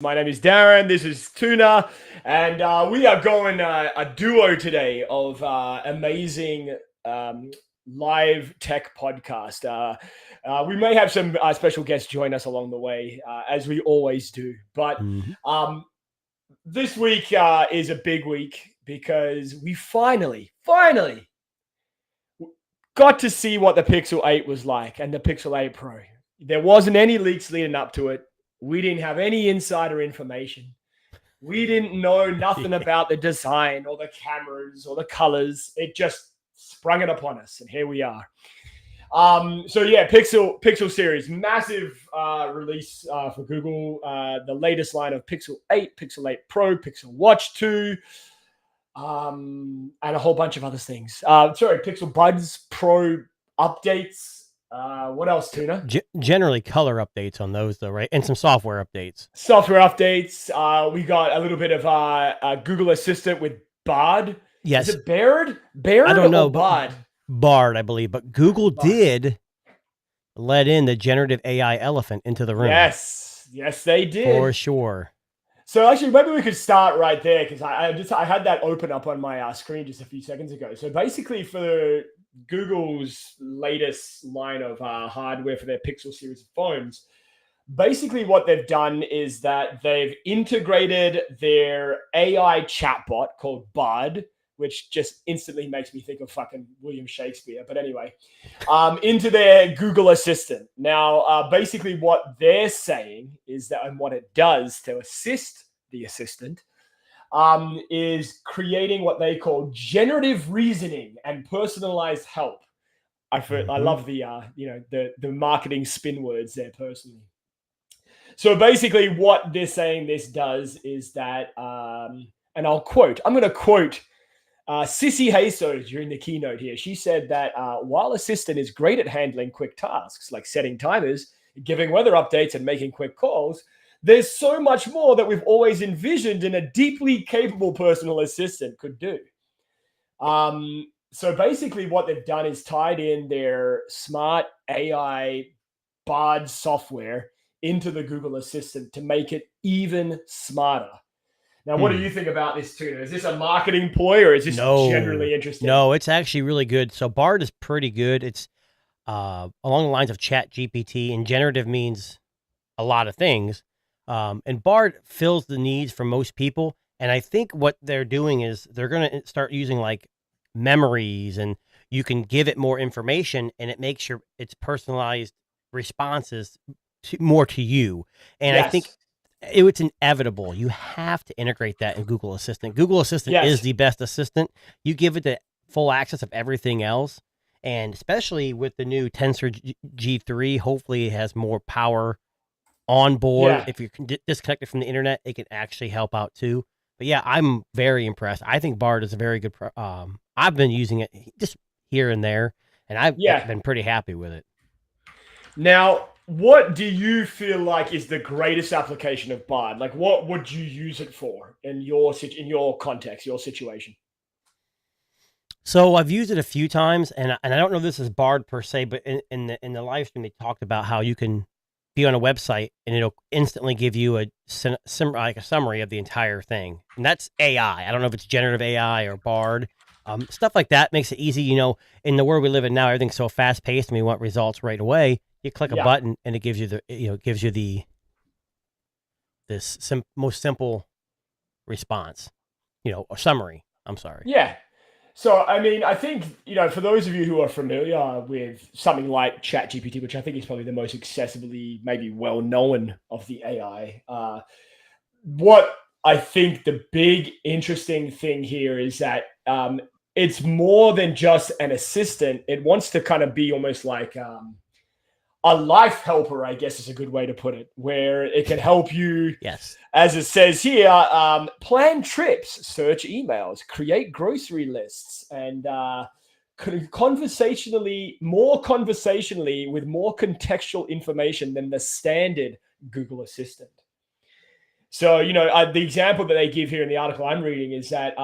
My name is Darren. This is Tuna, and we are going a duo today of amazing um, live tech podcast. We may have some special guests join us along the way, as we always do. But Mhm. this week is a big week because we finally got to see what the Pixel 8 was like and the Pixel 8 Pro. There wasn't any leaks leading up to it. We didn't have any insider information. We didn't know nothing about the design or the cameras or the colors. It just sprung it upon us, and here we are. Pixel series, massive release for Google. The latest line of Pixel 8, Pixel 8 Pro, Pixel Watch 2, and a whole bunch of other things. Pixel Buds Pro updates. What else, Tuna? Generally color updates on those though, right? And some software updates. Software updates. We got a little bit of Google Assistant with Bard. Yes. Is it Baird? Baird I don't know, or Bard? Bard, I believe. But Google Bard. did let in the generative AI elephant into the room. Yes, they did. For sure. So actually, maybe we could start right there because I had that open up on my screen just a few seconds ago. So basically, for Google's latest line of hardware for their Pixel series of phones, basically what they've done is that they've integrated their AI chatbot called Bard, which just instantly makes me think of fucking William Shakespeare. But anyway, into their Google Assistant. Now, basically what they're saying is that, and what it does to assist the assistant, is creating what they call generative reasoning and personalized help. I love the marketing spin words there personally. So basically what they're saying this does is that, and I'm going to quote Sissy Hayso during the keynote here. She said that while Assistant is great at handling quick tasks like setting timers, giving weather updates, and making quick calls, there's so much more that we've always envisioned in a deeply capable personal assistant could do. So basically what they've done is tied in their smart AI Bard software into the Google Assistant to make it even smarter. Now, what do you think about this, Tuna? Is this a marketing ploy or is this generally interesting? No, it's actually really good. So Bard is pretty good. It's along the lines of Chat GPT, and generative means a lot of things. And Bard fills the needs for most people. And I think what they're doing is they're going to start using like memories, and you can give it more information, and it makes its personalized responses more to you. And yes. I think it's inevitable. You have to integrate that in Google Assistant. Google Assistant is the best assistant. You give it the full access of everything else. And especially with the new Tensor G3, hopefully it has more power on board. Yeah. If you're disconnected from the internet, it can actually help out too. But yeah, I'm very impressed. I think Bard is a very good. I've been using it just here and there, and I've been pretty happy with it. Now, what do you feel like is the greatest application of Bard? Like, what would you use it for in your context, your situation? So I've used it a few times, and I don't know if this is Bard per se, but in the live stream they talked about how you can be on a website and it'll instantly give you a summary of the entire thing, and that's AI. I don't know if it's generative AI or Bard. Stuff like that makes it easy. You know, in the world we live in now, everything's so fast paced, and we want results right away. You click a button, and it gives you most simple response. A summary. I'm sorry. Yeah. So, I mean, I think, for those of you who are familiar with something like ChatGPT, which I think is probably the most accessibly, maybe well-known of the AI, what I think the big interesting thing here is that it's more than just an assistant. It wants to kind of be almost like a life helper, I guess is a good way to put it, where it can help you, as it says here, plan trips, search emails, create grocery lists, and conversationally with more contextual information than the standard Google Assistant. So, the example that they give here in the article I'm reading is that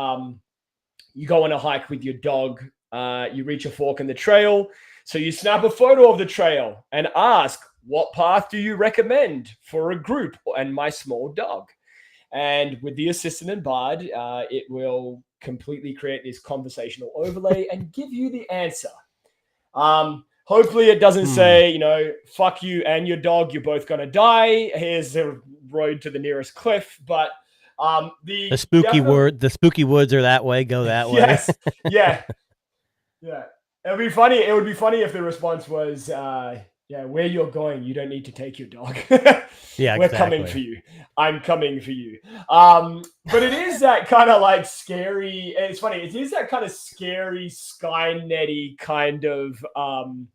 you go on a hike with your dog, you reach a fork in the trail, so you snap a photo of the trail and ask, what path do you recommend for a group and my small dog? And with the assistant and Bard, it will completely create this conversational overlay and give you the answer. Hopefully it doesn't say, you know, fuck you and your dog, you're both going to die. Here's the road to the nearest cliff. But the spooky woods are that way, go that way. Yes. Yeah. Yeah. It would be funny if the response was, where you're going, you don't need to take your dog. Yeah, we're coming for you. I'm coming for you. But it is that kind of like scary. It's funny. It is that kind of scary Skynet-y kind of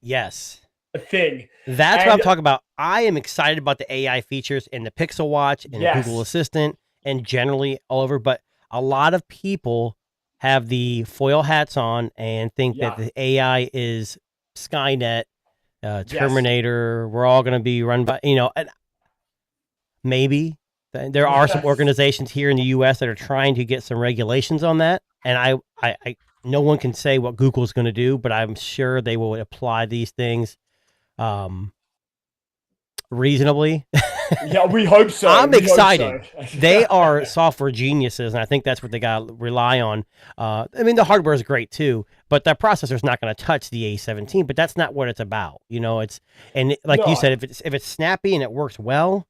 yes thing. That's what I'm talking about. I am excited about the AI features in the Pixel Watch and the Google Assistant and generally all over. But a lot of people have the foil hats on and think that the AI is Skynet. Terminator, we're all going to be run by, you know, maybe there are some organizations here in the US that are trying to get some regulations on that. And I no one can say what Google's going to do, but I'm sure they will apply these things reasonably. Yeah, we hope so. I'm excited. They are software geniuses, and I think that's what they got to rely on. I mean, the hardware is great too, but the processor's not going to touch the A17. But that's not what it's about, you know. You said, if it's snappy and it works well,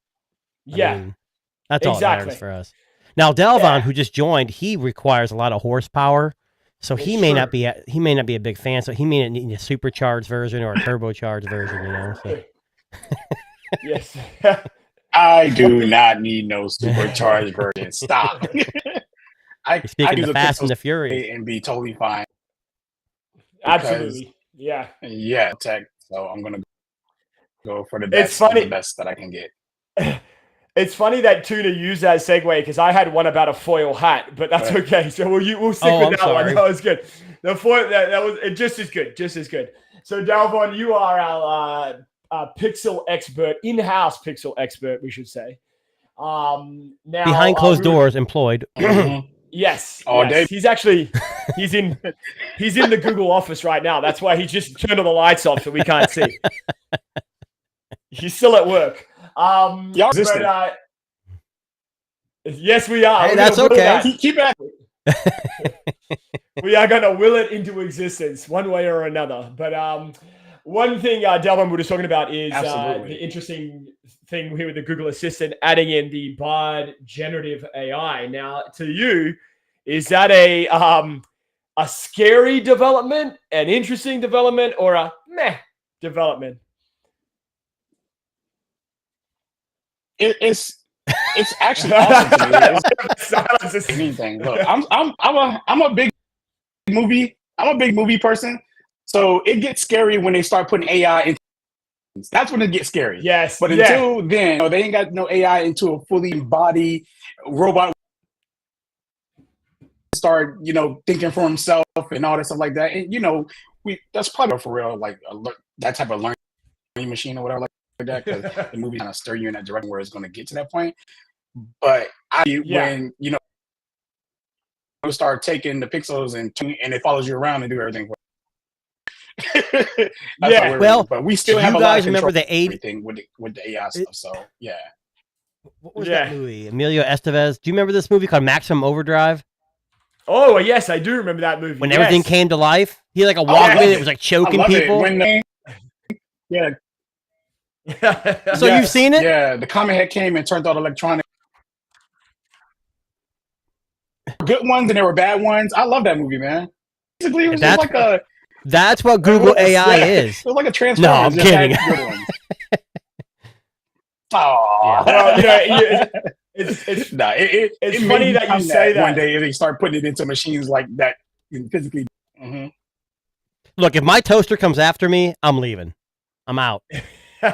I mean, that's all that matters for us. Now, Delvon, who just joined, he requires a lot of horsepower, so he may not be a big fan. So he may need a supercharged version or a turbocharged version, you know. So. Yes. I do not need no supercharged version. Stop. I use the Fast and the Furious and be totally fine. Absolutely. Yeah. Yeah, tech. So I'm gonna go for the best. It's funny. The best that I can get. It's funny that Tuna used that segue because I had one about a foil hat, but that's okay. So we'll stick with that one. That was good. The foil that was just as good. Just as good. So Dalvon, you are our Pixel expert, in-house Pixel expert, we should say. Now behind closed doors, employed. Yes, he's in the Google office right now. That's why he just turned all the lights off so we can't see. He's still at work. Yes, we are. Hey, that's okay. Keep it. We are going to will it into existence one way or another. But one thing Delvin was talking about is the interesting thing here with the Google Assistant, adding in the Bard generative AI. Now, to you, is that a scary development, an interesting development, or a meh development? It's actually awesome to me. It's anything. Look, I'm a big movie person. So it gets scary when they start putting AI into. That's when it gets scary. Yes. But until then, they ain't got no AI into a fully embodied robot. Start, thinking for himself and all that stuff like that. And that's probably for real, like that type of learning machine or whatever like that. Because the movie kind of stir you in that direction where it's going to get to that point. But when start taking the pixels and it follows you around and do everything for. But we still have a lot of control the everything with the AI stuff. So what was that movie? Emilio Estevez. Do you remember this movie called Maximum Overdrive? Oh yes, I do remember that movie. When everything came to life, he had like a Walkman. It was like choking people. So you've seen it? Yeah, the Comet Head came and turned out electronic. Good ones and there were bad ones. I love that movie, man. Basically, it was just like a. That's what Google AI is. It was like a transformer. No, I'm kidding. It's funny that you say that. One day they start putting it into machines like that physically. Mm-hmm. Look, if my toaster comes after me, I'm leaving. I'm out. Do you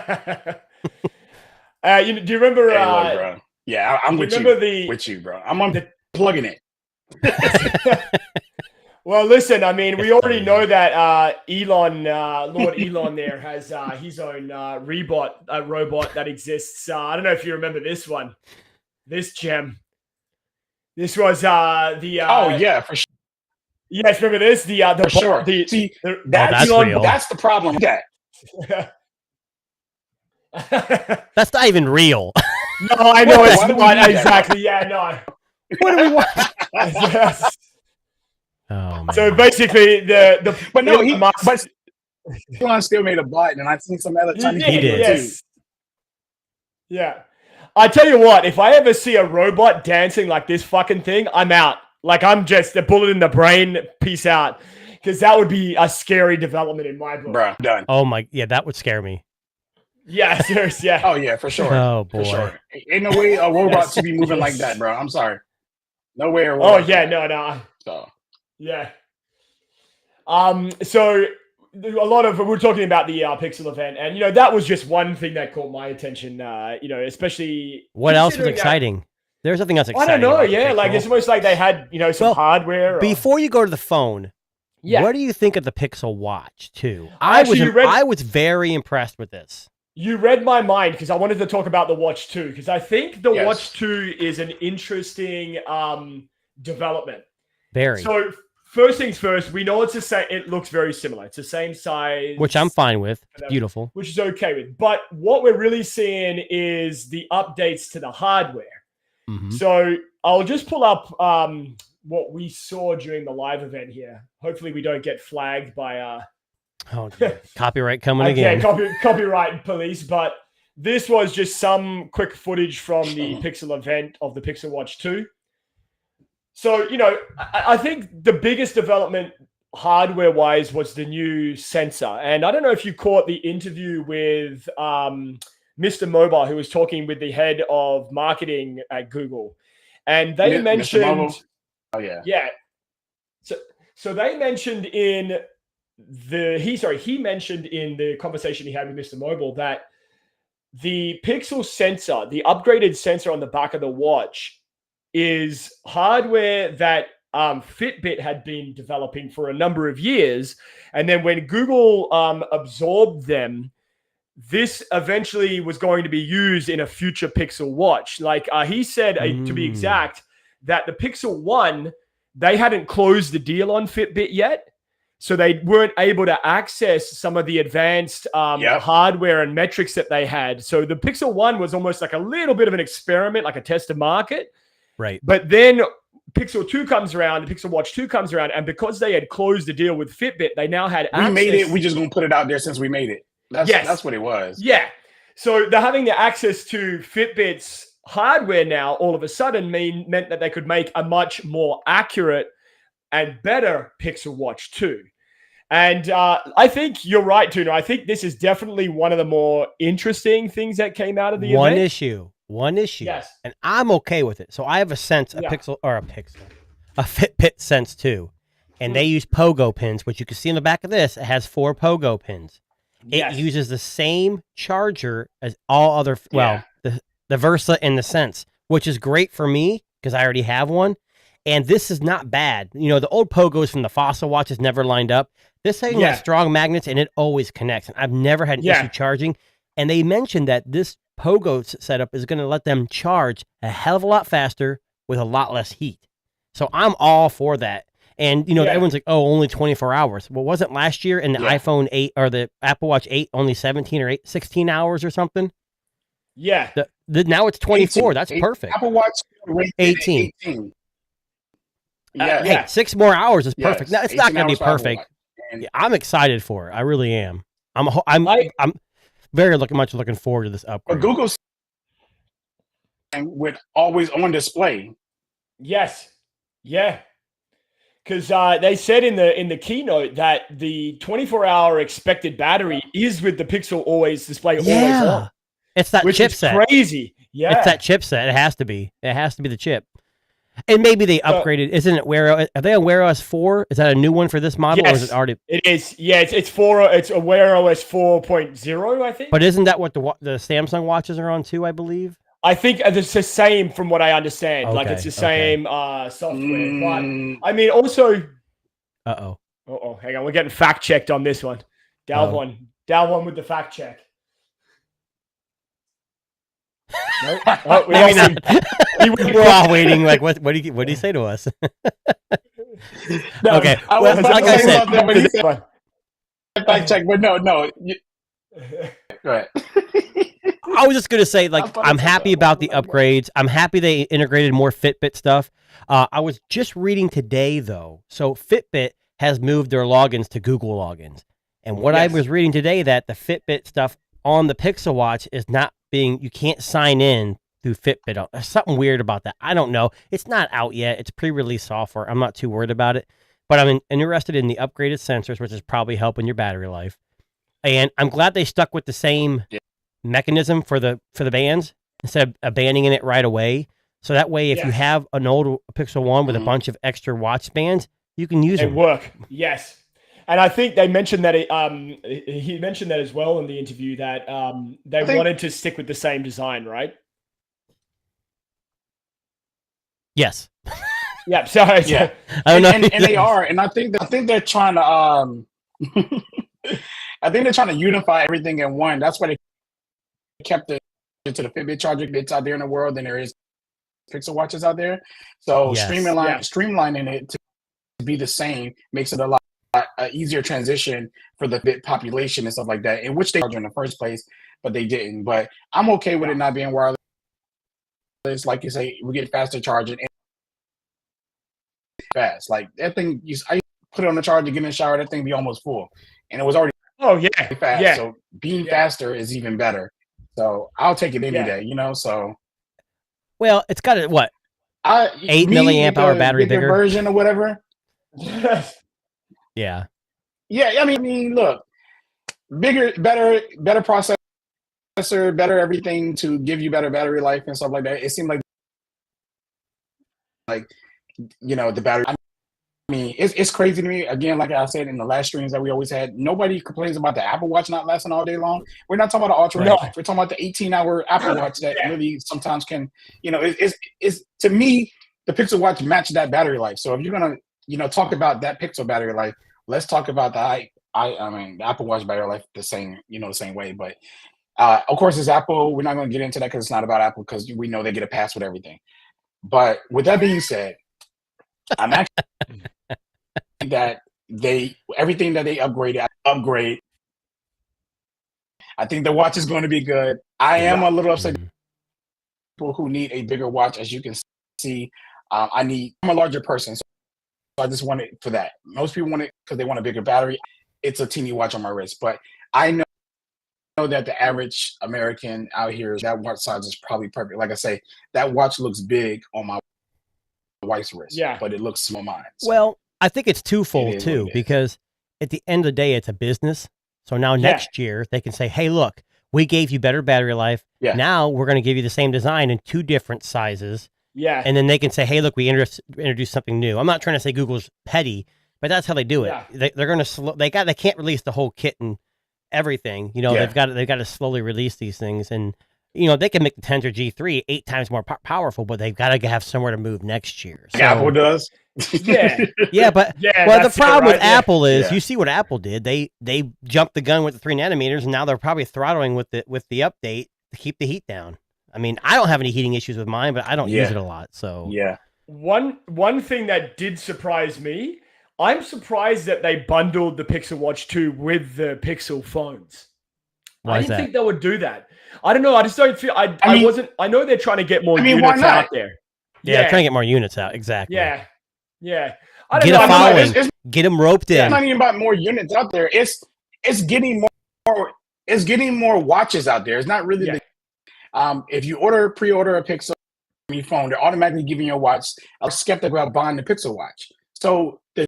remember? Hey, bro. Yeah, I'm with you. With you, bro. I'm unplugging it. Well, listen, I mean, we already know that Lord Elon there has his own robot that exists. I don't know if you remember this one, this gem. This was oh, yeah, for sure. Yes, remember this? For sure. That's real. That's the problem with that. That's not even real. No, I know Why it's do we not need that? exactly. Yeah, no. What do we watch? Yes. Oh man. So basically, the But no, Elon Musk- but Elon still made a bot, and I've seen some other Chinese He people did. too. Yes. Yeah. I tell you what, if I ever see a robot dancing like this fucking thing, I'm out. Like, I'm just a bullet in the brain. Peace out. Because that would be a scary development in my book. Bruh, done. Oh my, yeah, that would scare me. Yeah, seriously. Yeah. Oh yeah, for sure. Oh boy. For sure. Ain't no way a robot Yes. should be moving like Yes. that, bro. I'm sorry. No way a Oh, robot. yeah. No. So Yeah. So a lot of we're talking about the Pixel event, and that was just one thing that caught my attention. Especially What else was considering that- exciting? There's something else I exciting. don't know. about the Yeah, like Pixel. it's almost like they had some Well, hardware. Or, Before you go to the phone, yeah, what do you think of the Pixel Watch 2? Actually, you read- I was very impressed with this. you read my mind because I wanted to talk about the Watch 2 because I think the Yes. Watch 2 is an interesting development. Very. So first things first, we know it's the same. It looks very similar. It's the same size, Which I'm fine with. It's beautiful. which is okay with. But what we're really seeing is the updates to the hardware. Mhm. So I'll just pull up what we saw during the live event here. Hopefully, we don't get flagged by Oh, dear. Copyright coming again. copyright police. But this was just some quick footage from the Pixel event of the Pixel Watch 2. So, I think the biggest development hardware-wise was the new sensor. And I don't know if you caught the interview with Mr. Mobile, who was talking with the head of marketing at Google. And they Mr. mentioned... Mobile? Oh yeah. Yeah. So they mentioned in he mentioned in the conversation he had with Mr. Mobile that the Pixel sensor, the upgraded sensor on the back of the watch, is hardware that Fitbit had been developing for a number of years. And then when Google absorbed them, this eventually was going to be used in a future Pixel watch. Like he said, to be exact, that the Pixel 1, they hadn't closed the deal on Fitbit yet. So they weren't able to access some of the advanced hardware and metrics that they had. So the Pixel 1 was almost like a little bit of an experiment, like a test of market. Right. But then Pixel 2 comes around, the Pixel Watch 2 comes around, and because they had closed the deal with Fitbit, they now had access. We made it. We just gonna put it out there since we made it. That's what it was. Yeah. So they're having the access to Fitbit's hardware now all of a sudden meant that they could make a much more accurate and better Pixel Watch 2. And I think you're right, Tuna. I think this is definitely one of the more interesting things that came out of the One event. One issue. Yes. And I'm okay with it. So I have a Fitbit Sense 2. And they use pogo pins, which you can see in the back of this. It has 4 pogo pins. It uses the same charger as all other, the Versa and the Sense, which is great for me because I already have one. And this is not bad. The old pogos from the Fossil watches never lined up. This thing has strong magnets and it always connects. And I've never had an issue charging. And they mentioned that this pogo setup is going to let them charge a hell of a lot faster with a lot less heat. So I'm all for that. And, everyone's like, oh, only 24 hours. Well, wasn't last year in the iPhone 8 or the Apple Watch 8 only 17 or 16 hours or something? Yeah. Now it's 24. 18. That's perfect. Apple Watch 18. 18. Hey, 6 more hours is perfect. Now, it's not going to be perfect. And I'm excited for it. I really am. I'm very much looking forward to this upgrade. But Google's with always on display. Yes. Yeah. Because they said in the keynote that the 24-hour expected battery is with the Pixel always display always on. It's that which chipset. Is crazy. Yeah. It's that chipset. It has to be. It has to be the chip. And maybe they upgraded. Isn't it Wear OS? Are they on Wear OS 4? Is that a new one for this model? Or is it already? It is. Yeah, it's a Wear OS 4.0, I think. But isn't that what the Samsung watches are on too, I believe? I think it's the same from what I understand. Okay, like it's the same software. But I mean, also. Uh-oh. Hang on. We're getting fact checked on this one. Dalvon with the fact check. Nope. Oh, we lost him. We're all waiting. Like, what did he say to us? No, okay. I was like I said, but he said fact check. But no. Go ahead. I was just gonna say, like, I'm happy about the upgrades. I'm happy they integrated more Fitbit stuff. I was just reading today, though. So Fitbit has moved their logins to Google logins, and what I was reading today that the Fitbit stuff on the Pixel Watch is not being. You can't sign in through Fitbit. There's something weird about that. I don't know. It's not out yet. It's pre-release software. I'm not too worried about it, but I'm interested in the upgraded sensors, which is probably helping your battery life. And I'm glad they stuck with the same mechanism for the bands instead of abandoning it right away. So that way, if you have an old Pixel 1 with a bunch of extra watch bands, you can use them. Work. Yes. And I think they mentioned that he mentioned that as well in the interview that they wanted to stick with the same design, right? Yes. Yeah. Sorry. Yeah. I don't know. And they are. And I think they're trying to I think they're trying to unify everything in one. That's why they kept it to the Fitbit charger bits out there in the world than there is Pixel watches out there. So streamlining it to be the same makes it a lot easier transition for the Fit population and stuff like that, in which they charge in the first place, but they didn't. But I'm okay with it not being wireless. Like you say, we get faster charging and fast. Like that thing, I put it on the charger, get in the shower, that thing be almost full, and it was already fast. Yeah. So being faster is even better. So I'll take it any day, you know. So well, it's got a 8 milliamp hour battery bigger version or whatever. Yeah. I mean, look, bigger, better processor, better everything to give you better battery life and stuff like that. It seemed like you know, the battery. I mean, it's crazy to me. Again, like I said in the last streams that we always had, nobody complains about the Apple Watch not lasting all day long. We're not talking about the Ultra. No. We're talking about the 18-hour Apple Watch that really sometimes can, you know, it's to me, the Pixel Watch matches that battery life. So if you're gonna, you know, talk about that Pixel battery life, let's talk about the the Apple Watch battery life the same way. But of course, it's Apple. We're not going to get into that because it's not about Apple, because we know they get a pass with everything. But with that being said, I'm actually that everything that they upgrade. I think the watch is going to be good. I am a little upset. People who need a bigger watch, as you can see, I'm a larger person, so I just want it for that. Most people want it because they want a bigger battery. It's a teeny watch on my wrist, but I know that the average American out here, that watch size is probably perfect. Like I say, that watch looks big on my wife's wrist, but it looks small on mine. So. Well, I think it's twofold too, because at the end of the day, it's a business. So now next year they can say, hey, look, we gave you better battery life. Yeah. Now we're going to give you the same design in 2 different sizes. Yeah. And then they can say, hey, look, we introduced something new. I'm not trying to say Google's petty, but that's how they do it. Yeah. They're going to they can't release the whole kit and everything. You know, they've got to slowly release these things, and you know, they can make the Tensor G3 8 times more powerful, but they've got to have somewhere to move next year. So, Apple does. But the problem with Apple is you see what Apple did. They jumped the gun with the 3 nanometers, and now they're probably throttling with the update to keep the heat down. I mean, I don't have any heating issues with mine, but I don't use it a lot. So one thing that did surprise me, I'm surprised that they bundled the Pixel Watch 2 with the Pixel phones. I didn't think they would do that. I don't know. I just don't feel. I know they're trying to get more units out there. Yeah, they're trying to get more units out. Exactly. Yeah. Get a following. Get them roped in. It's not even about more units out there. It's getting more. It's getting more watches out there. It's not really. If you pre-order a Pixel on your phone, they're automatically giving you a watch. I'm skeptical about buying the Pixel watch. So to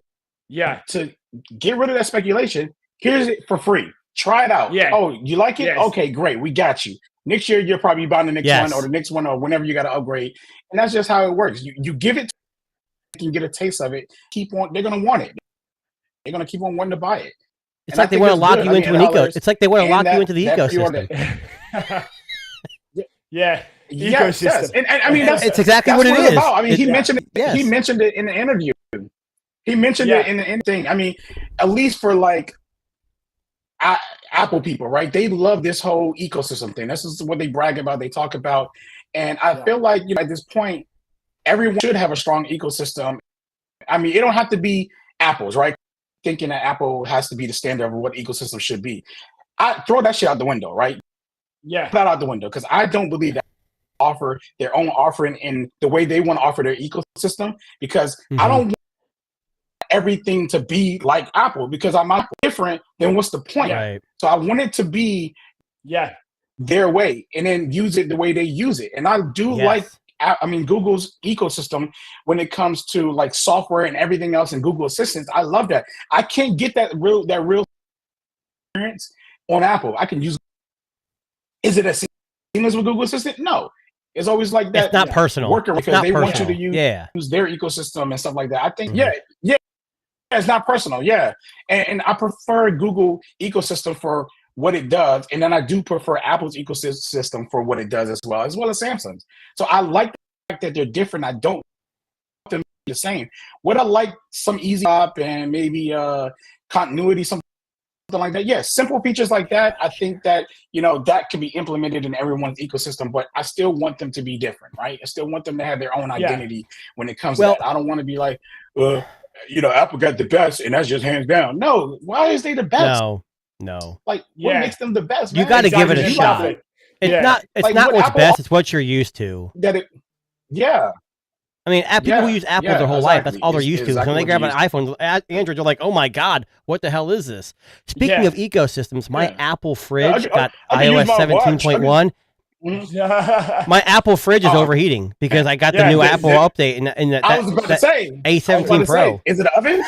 get rid of that speculation, here's it for free. Try it out. Yeah. Oh, you like it? Yes. Okay, great. We got you. Next year, you're probably buying the next one or the next one or whenever you got to upgrade. And that's just how it works. You give it, you can get a taste of it. They're going to want it. They're going to keep on wanting to buy it. It's like they want to lock you into an ecosystem. It's like they want to lock you into the ecosystem. Ecosystem. Yes. And I mean, it's exactly what it is. About. I mean, he mentioned it. Yes. He mentioned it in the interview. He mentioned it in the thing. I mean, at least for like Apple people, right? They love this whole ecosystem thing. This is what they brag about, they talk about. And I feel like, you know, at this point, everyone should have a strong ecosystem. I mean, it don't have to be Apple's, right? Thinking that Apple has to be the standard of what ecosystem should be. I throw that shit out the window, right? Yeah. That out the window because I don't believe that offer their own offering in the way they want to offer their ecosystem because I don't want everything to be like Apple because I'm not different, then what's the point? Right. So I want it to be their way and then use it the way they use it. And I do like Google's ecosystem when it comes to like software and everything else and Google Assistants. I love that. I can't get that real experience on Apple. I can use. Is it as seamless with Google Assistant? No. It's always like that. It's not personal. Worker because they want you to use their ecosystem and stuff like that. I think it's not personal. Yeah, and I prefer Google ecosystem for what it does, and then I do prefer Apple's ecosystem for what it does as well as Samsung's. So I like the fact that they're different. I don't want them to be the same. Would I like some easy up and maybe continuity, something like that? Yeah, simple features like that. I think that that can be implemented in everyone's ecosystem, but I still want them to be different, right? I still want them to have their own identity when it comes to that. I don't want to be like, Apple got the best, and that's just hands down. No, why is they the best? No. Like, what makes them the best? You got to give it a shot. It's not. It's like not what's best. It's what you're used to. I mean, people who use Apple their whole life, that's all they're used to. So when they grab an iPhone, Android, they're like, oh my God, what the hell is this? Speaking of ecosystems, my Apple fridge got iOS 17.1. My Apple fridge is overheating because I got the new Apple update in that I was about to say A17 Pro. Is it an oven?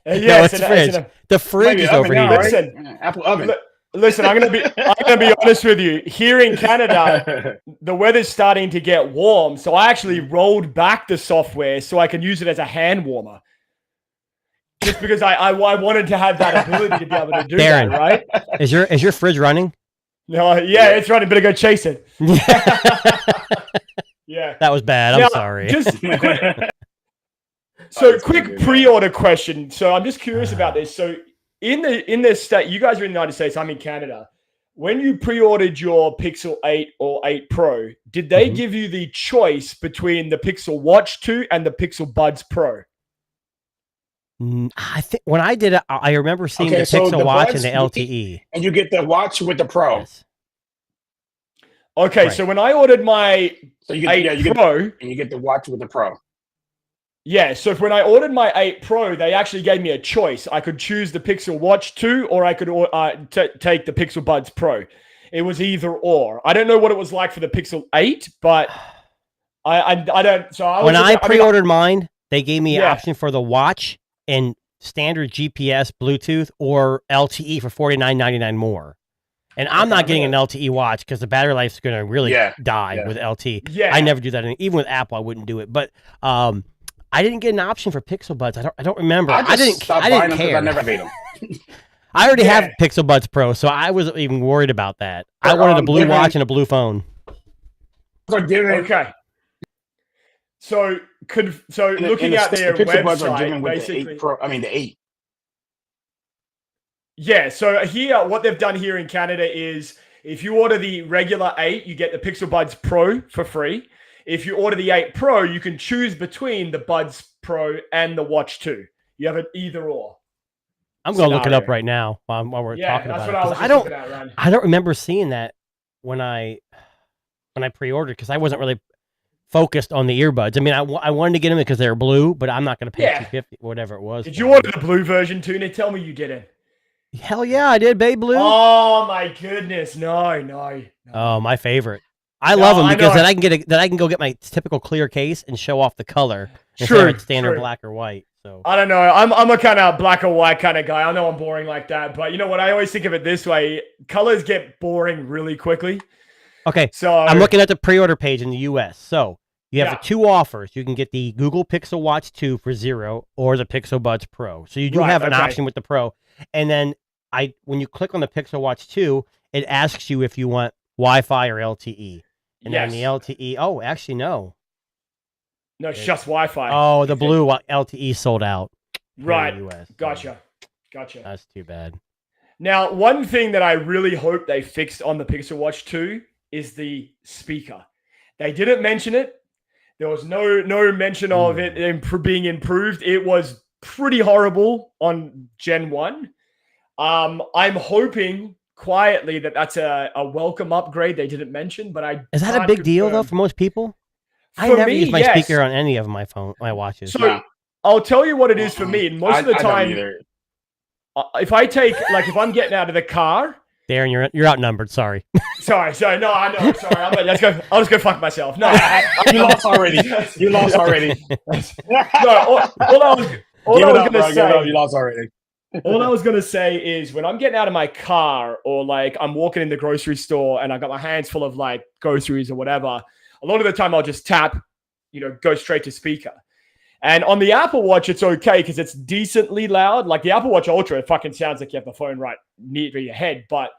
No, it's a fridge. The fridge is overheating. Listen, Apple oven. Listen, I'm gonna be honest with you. Here in Canada, the weather's starting to get warm, so I actually rolled back the software so I can use it as a hand warmer. Just because I wanted to have that ability to be able to do that, right? Is your fridge running? No, it's running. Better go chase it. Yeah, that was bad. I'm sorry. Quick pre-order question. So I'm just curious about this. So in this state, you guys are in the United States. I'm in Canada. When you pre-ordered your Pixel 8 or 8 Pro, did they give you the choice between the Pixel Watch 2 and the Pixel Buds Pro? I think when I did it, I remember seeing the Pixel Watch and the LTE. And you get the watch with the Pro. Yes. Okay, so when I ordered my 8 Pro, and you get the watch with the Pro. Yeah, so when I ordered my 8 Pro, they actually gave me a choice. I could choose the Pixel Watch 2 or I could take the Pixel Buds Pro. It was either or. I don't know what it was like for the Pixel 8, but I don't. So when I pre-ordered mine, they gave me an option for the watch and standard GPS, Bluetooth, or LTE for $49.99 more. And I'm not getting an LTE watch because the battery life is going to really die with LTE. Yeah. I never do that. Even with Apple, I wouldn't do it. But I didn't get an option for Pixel Buds. I don't remember. I didn't care. I never made them. I already have Pixel Buds Pro, so I wasn't even worried about that. I wanted a blue watch and a blue phone. Okay. So looking at their website, basically, the 8. Yeah, so here, what they've done here in Canada is if you order the regular 8, you get the Pixel Buds Pro for free. If you order the 8 Pro, you can choose between the Buds Pro and the Watch 2. You have an either or. I'm going to look it up right now while we're talking about it. I don't remember seeing that when I pre-ordered because I wasn't really focused on the earbuds. I mean, I wanted to get them because they were blue, but I'm not going to pay $250, whatever it was. Did you order the blue version too? Now tell me you didn't. Hell yeah, I did, babe blue. Oh my goodness, no. Oh, my favorite. I love them because then I can go get my typical clear case and show off the color instead of standard black or white. So I don't know. I'm a kind of black or white kind of guy. I know I'm boring like that, but you know what? I always think of it this way: colors get boring really quickly. Okay, so I'm looking at the pre-order page in the U.S. So you have the two offers. You can get the Google Pixel Watch 2 for $0 or the Pixel Buds Pro. So you do have an option with the Pro, and then when you click on the Pixel Watch 2, it asks you if you want Wi-Fi or LTE. And then the LTE, actually, no. No, it's just Wi-Fi. Oh, the blue LTE sold out. Right. In the US. Gotcha. That's too bad. Now, one thing that I really hope they fixed on the Pixel Watch 2 is the speaker. They didn't mention it. There was no mention of it being improved. It was pretty horrible on Gen 1. I'm hoping quietly that that's a welcome upgrade they didn't mention, but I Is that a can't big deal though confirm. for most people? I For never me, use my yes. speaker on any of my watches. So Nah. I'll tell you what it is for me. And most of the I don't time, either. if I take if I'm getting out of the car. Darren, you're outnumbered. Sorry. Sorry. No, I know. Sorry. I'll just go fuck myself. No, You lost already. You lost already. No, all I was gonna say. You lost already. All I was gonna say is when I'm getting out of my car or like I'm walking in the grocery store and I got my hands full of like groceries or whatever, a lot of the time I'll just tap, go straight to speaker. And on the Apple Watch, it's okay because it's decently loud. Like the Apple Watch Ultra, it fucking sounds like you have the phone right near your head. But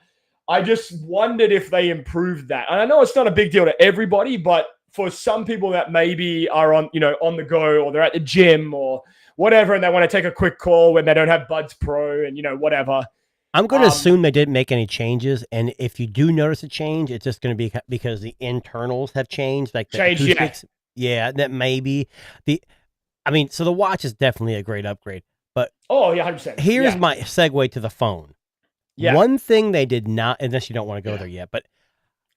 I just wondered if they improved that. And I know it's not a big deal to everybody, but for some people that maybe are on the go or they're at the gym or whatever, and they want to take a quick call when they don't have Buds Pro and whatever. I'm going to assume they didn't make any changes, and if you do notice a change, it's just going to be because the internals have changed, like the acoustics. Yeah, that may be so the watch is definitely a great upgrade. But 100%. Here's my segue to the phone. Yeah. One thing they did not, unless you don't want to go there yet, but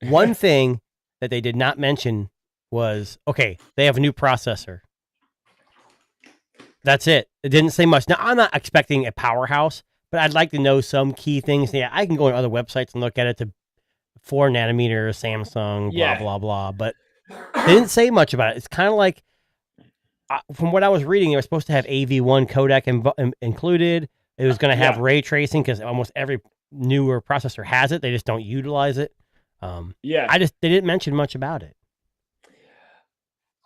one thing that they did not mention was they have a new processor. That's it. It didn't say much. Now, I'm not expecting a powerhouse, but I'd like to know some key things. Yeah, I can go on other websites and look at it to 4 nanometer Samsung, blah, blah, blah. But they didn't say much about it. It's kind of like, from what I was reading, it was supposed to have AV1 codec included. It was going to have ray tracing because almost every newer processor has it. They just don't utilize it. They didn't mention much about it.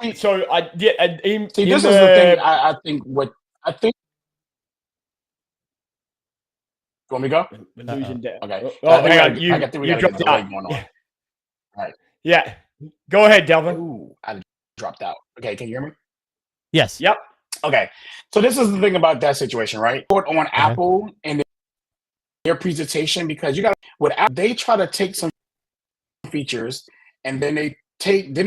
this So is the thing. I think. You want me to go? Okay. I got we got a delay going on. Yeah. All right. Yeah. Go ahead, Delvin. Ooh, I dropped out. Okay, can you hear me? Yes. Yep. Okay. So this is the thing about that situation, right? On Apple and their presentation, because with Apple, they try to take some features and then they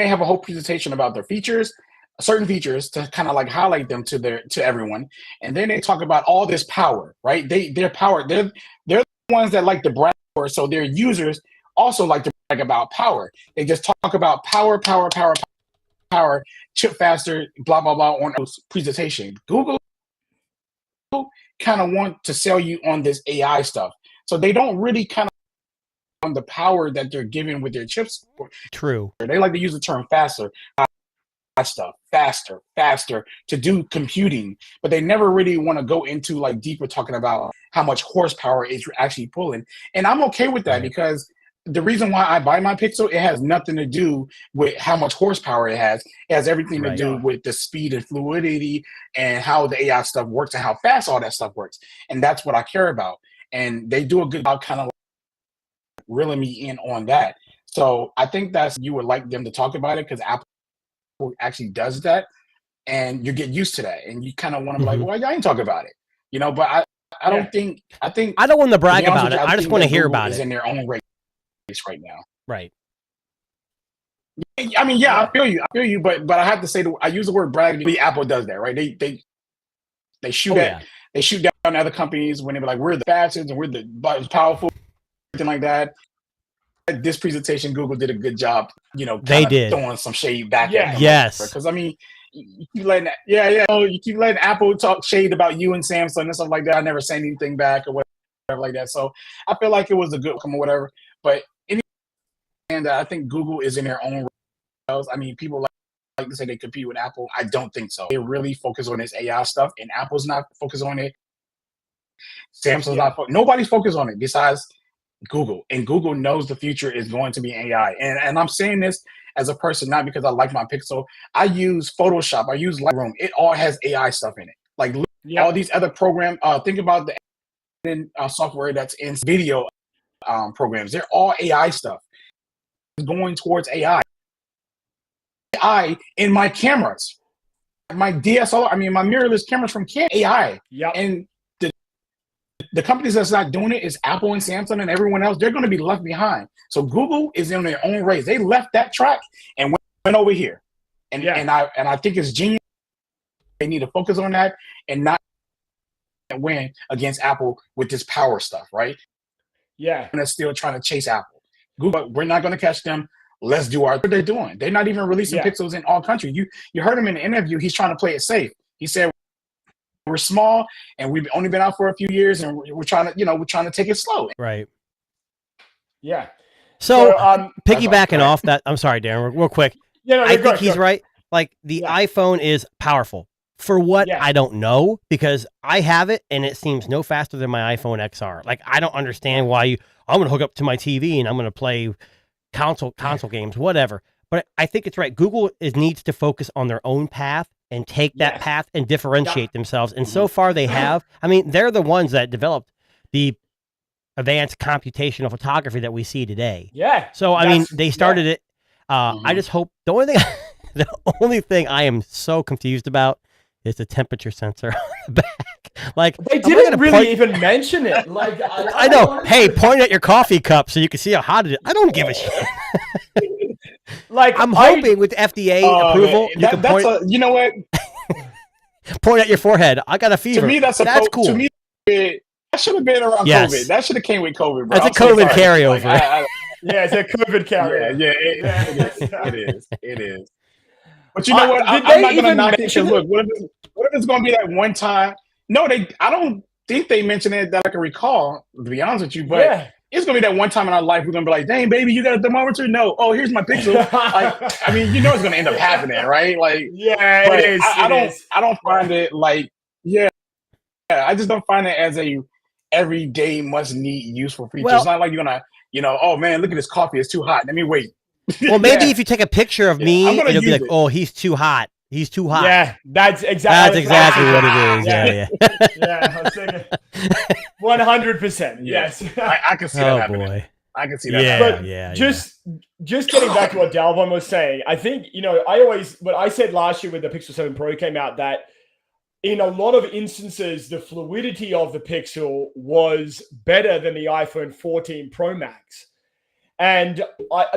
have a whole presentation about their features, certain features to kind of like highlight them to everyone, and then they talk about all this power, right? They're the ones that like to brag, so their users also like to brag about power. They just talk about power, chip faster, blah blah blah on those presentation. Google kind of want to sell you on this AI stuff, so they don't really kind of on the power that they're giving with their chips. True. They like to use the term faster to do computing, but they never really want to go into like deeper talking about how much horsepower it's actually pulling. And I'm okay with that because the reason why I buy my Pixel, it has nothing to do with how much horsepower it has. It has everything to do with the speed and fluidity and how the AI stuff works and how fast all that stuff works. And that's what I care about. And they do a good job kind of reeling me in on that. So I think you would like them to talk about it because Apple actually does that, and you get used to that, and you kind of want to be like, well, y'all ain't talk about it, But I don't think I don't want to brag about it. I just want to hear about it. Is in their own race right now, right? I mean, I feel you, but I have to say I use the word brag. Apple does that, right? They shoot they shoot down other companies when they be like, we're the fastest and we're the most powerful, everything like that. This presentation, Google did a good job, they did throwing some shade back at them. Yes. Because I mean, you keep letting you keep letting Apple talk shade about you and Samsung and stuff like that. I never say anything back or whatever like that. So I feel like it was a good outcome or whatever. But I think Google is in their own rails. I mean, people like to say they compete with Apple. I don't think so. They really focus on this AI stuff, and Apple's not focused on it. Samsung's not. Nobody's focused on it besides Google, and Google knows the future is going to be AI. And I'm saying this as a person, not because I like my Pixel. I use Photoshop. I use Lightroom. It all has AI stuff in it. Like all these other programs. Think about the software that's in video programs. They're all AI stuff. Going towards AI. AI in my cameras. My DSLR, my mirrorless cameras from Canon. AI. And the companies that's not doing it is Apple and Samsung and everyone else. They're going to be left behind. So Google is in their own race. They left that track and went over here. And I think it's genius. They need to focus on that and not win against Apple with this power stuff, right? Yeah. And they're still trying to chase Apple. Google, we're not going to catch them. Let's do what they're doing. They're not even releasing Pixels in all countries. You heard him in the interview. He's trying to play it safe. He said, we're small and we've only been out for a few years and we're trying to take it slow. Right. Yeah. So piggybacking off that, I'm sorry, Darren, real quick. I think he's right. Like the iPhone is powerful. For what? I don't know, because I have it and it seems no faster than my iPhone XR. Like, I don't understand why I'm going to hook up to my TV and I'm going to play console games, whatever. But I think it's right. Google needs to focus on their own path and take that path and differentiate themselves. And so far they have. I mean, they're the ones that developed the advanced computational photography that we see today. Yeah. So, I mean, they started it. I just hope the only thing I am so confused about is the temperature sensor on the back. Like, they didn't really even mention it. Like, I know. Hey, point at your coffee cup so you can see how hot it is. I don't give a shit. Like, I'm hoping with FDA approval, you know what? Point at your forehead. I got a fever. To me, that's cool. To me, that should have been around COVID. That should have came with COVID, bro. That's a COVID carryover. Like, it's a COVID carryover. It is. But you know what? I'm not going to knock it because look, what if it's going to be that one time? No, I don't think they mentioned it that I can recall, to be honest with you. But it's going to be that one time in our life we're going to be like, dang, baby, you got a thermometer? No. Oh, here's my Pixel. Like, I mean, you know it's going to end up happening, right? Like, it is. I don't find it like, I just don't find it as a everyday must-need useful feature. It's not like you're going to, oh, man, look at this coffee. It's too hot. Let me wait. Well, maybe if you take a picture of me, it'll be like, oh, he's too hot. He's too hot. Yeah, that's exactly what it is. Yeah, I was thinking 100%. Yes. I can see that happening. Boy. I can see that. But just getting back to what Dalvin was saying, I think, what I said last year when the Pixel 7 Pro came out, that in a lot of instances, the fluidity of the Pixel was better than the iPhone 14 Pro Max. And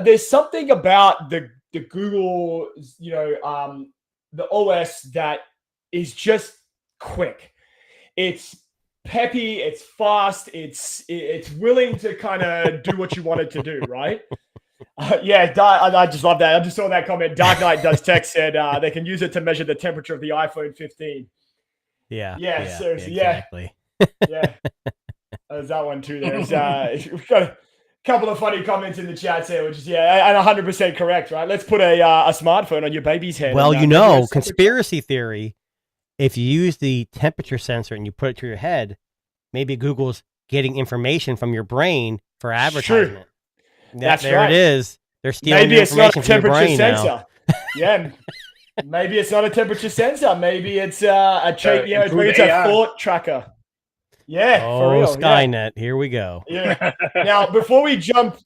there's something about the Google, the OS that is just quick. It's peppy, it's fast, it's willing to kind of do what you want it to do, right? I just love that. I just saw that comment. Dark Knight Does Tech said they can use it to measure the temperature of the iPhone 15. Yeah, seriously, exactly. Yeah. There's that one too. There's we've got a couple of funny comments in the chat here, which is and 100% correct, right? Let's put a smartphone on your baby's head. Well, conspiracy theory. If you use the temperature sensor and you put it to your head, maybe Google's getting information from your brain for advertisement. That's there right. It is. They're stealing the information from your brain sensor. Now. Maybe it's not a temperature sensor. Maybe it's it's a thought tracker. Yeah, for real. Skynet, here we go. Yeah. Now, before we jump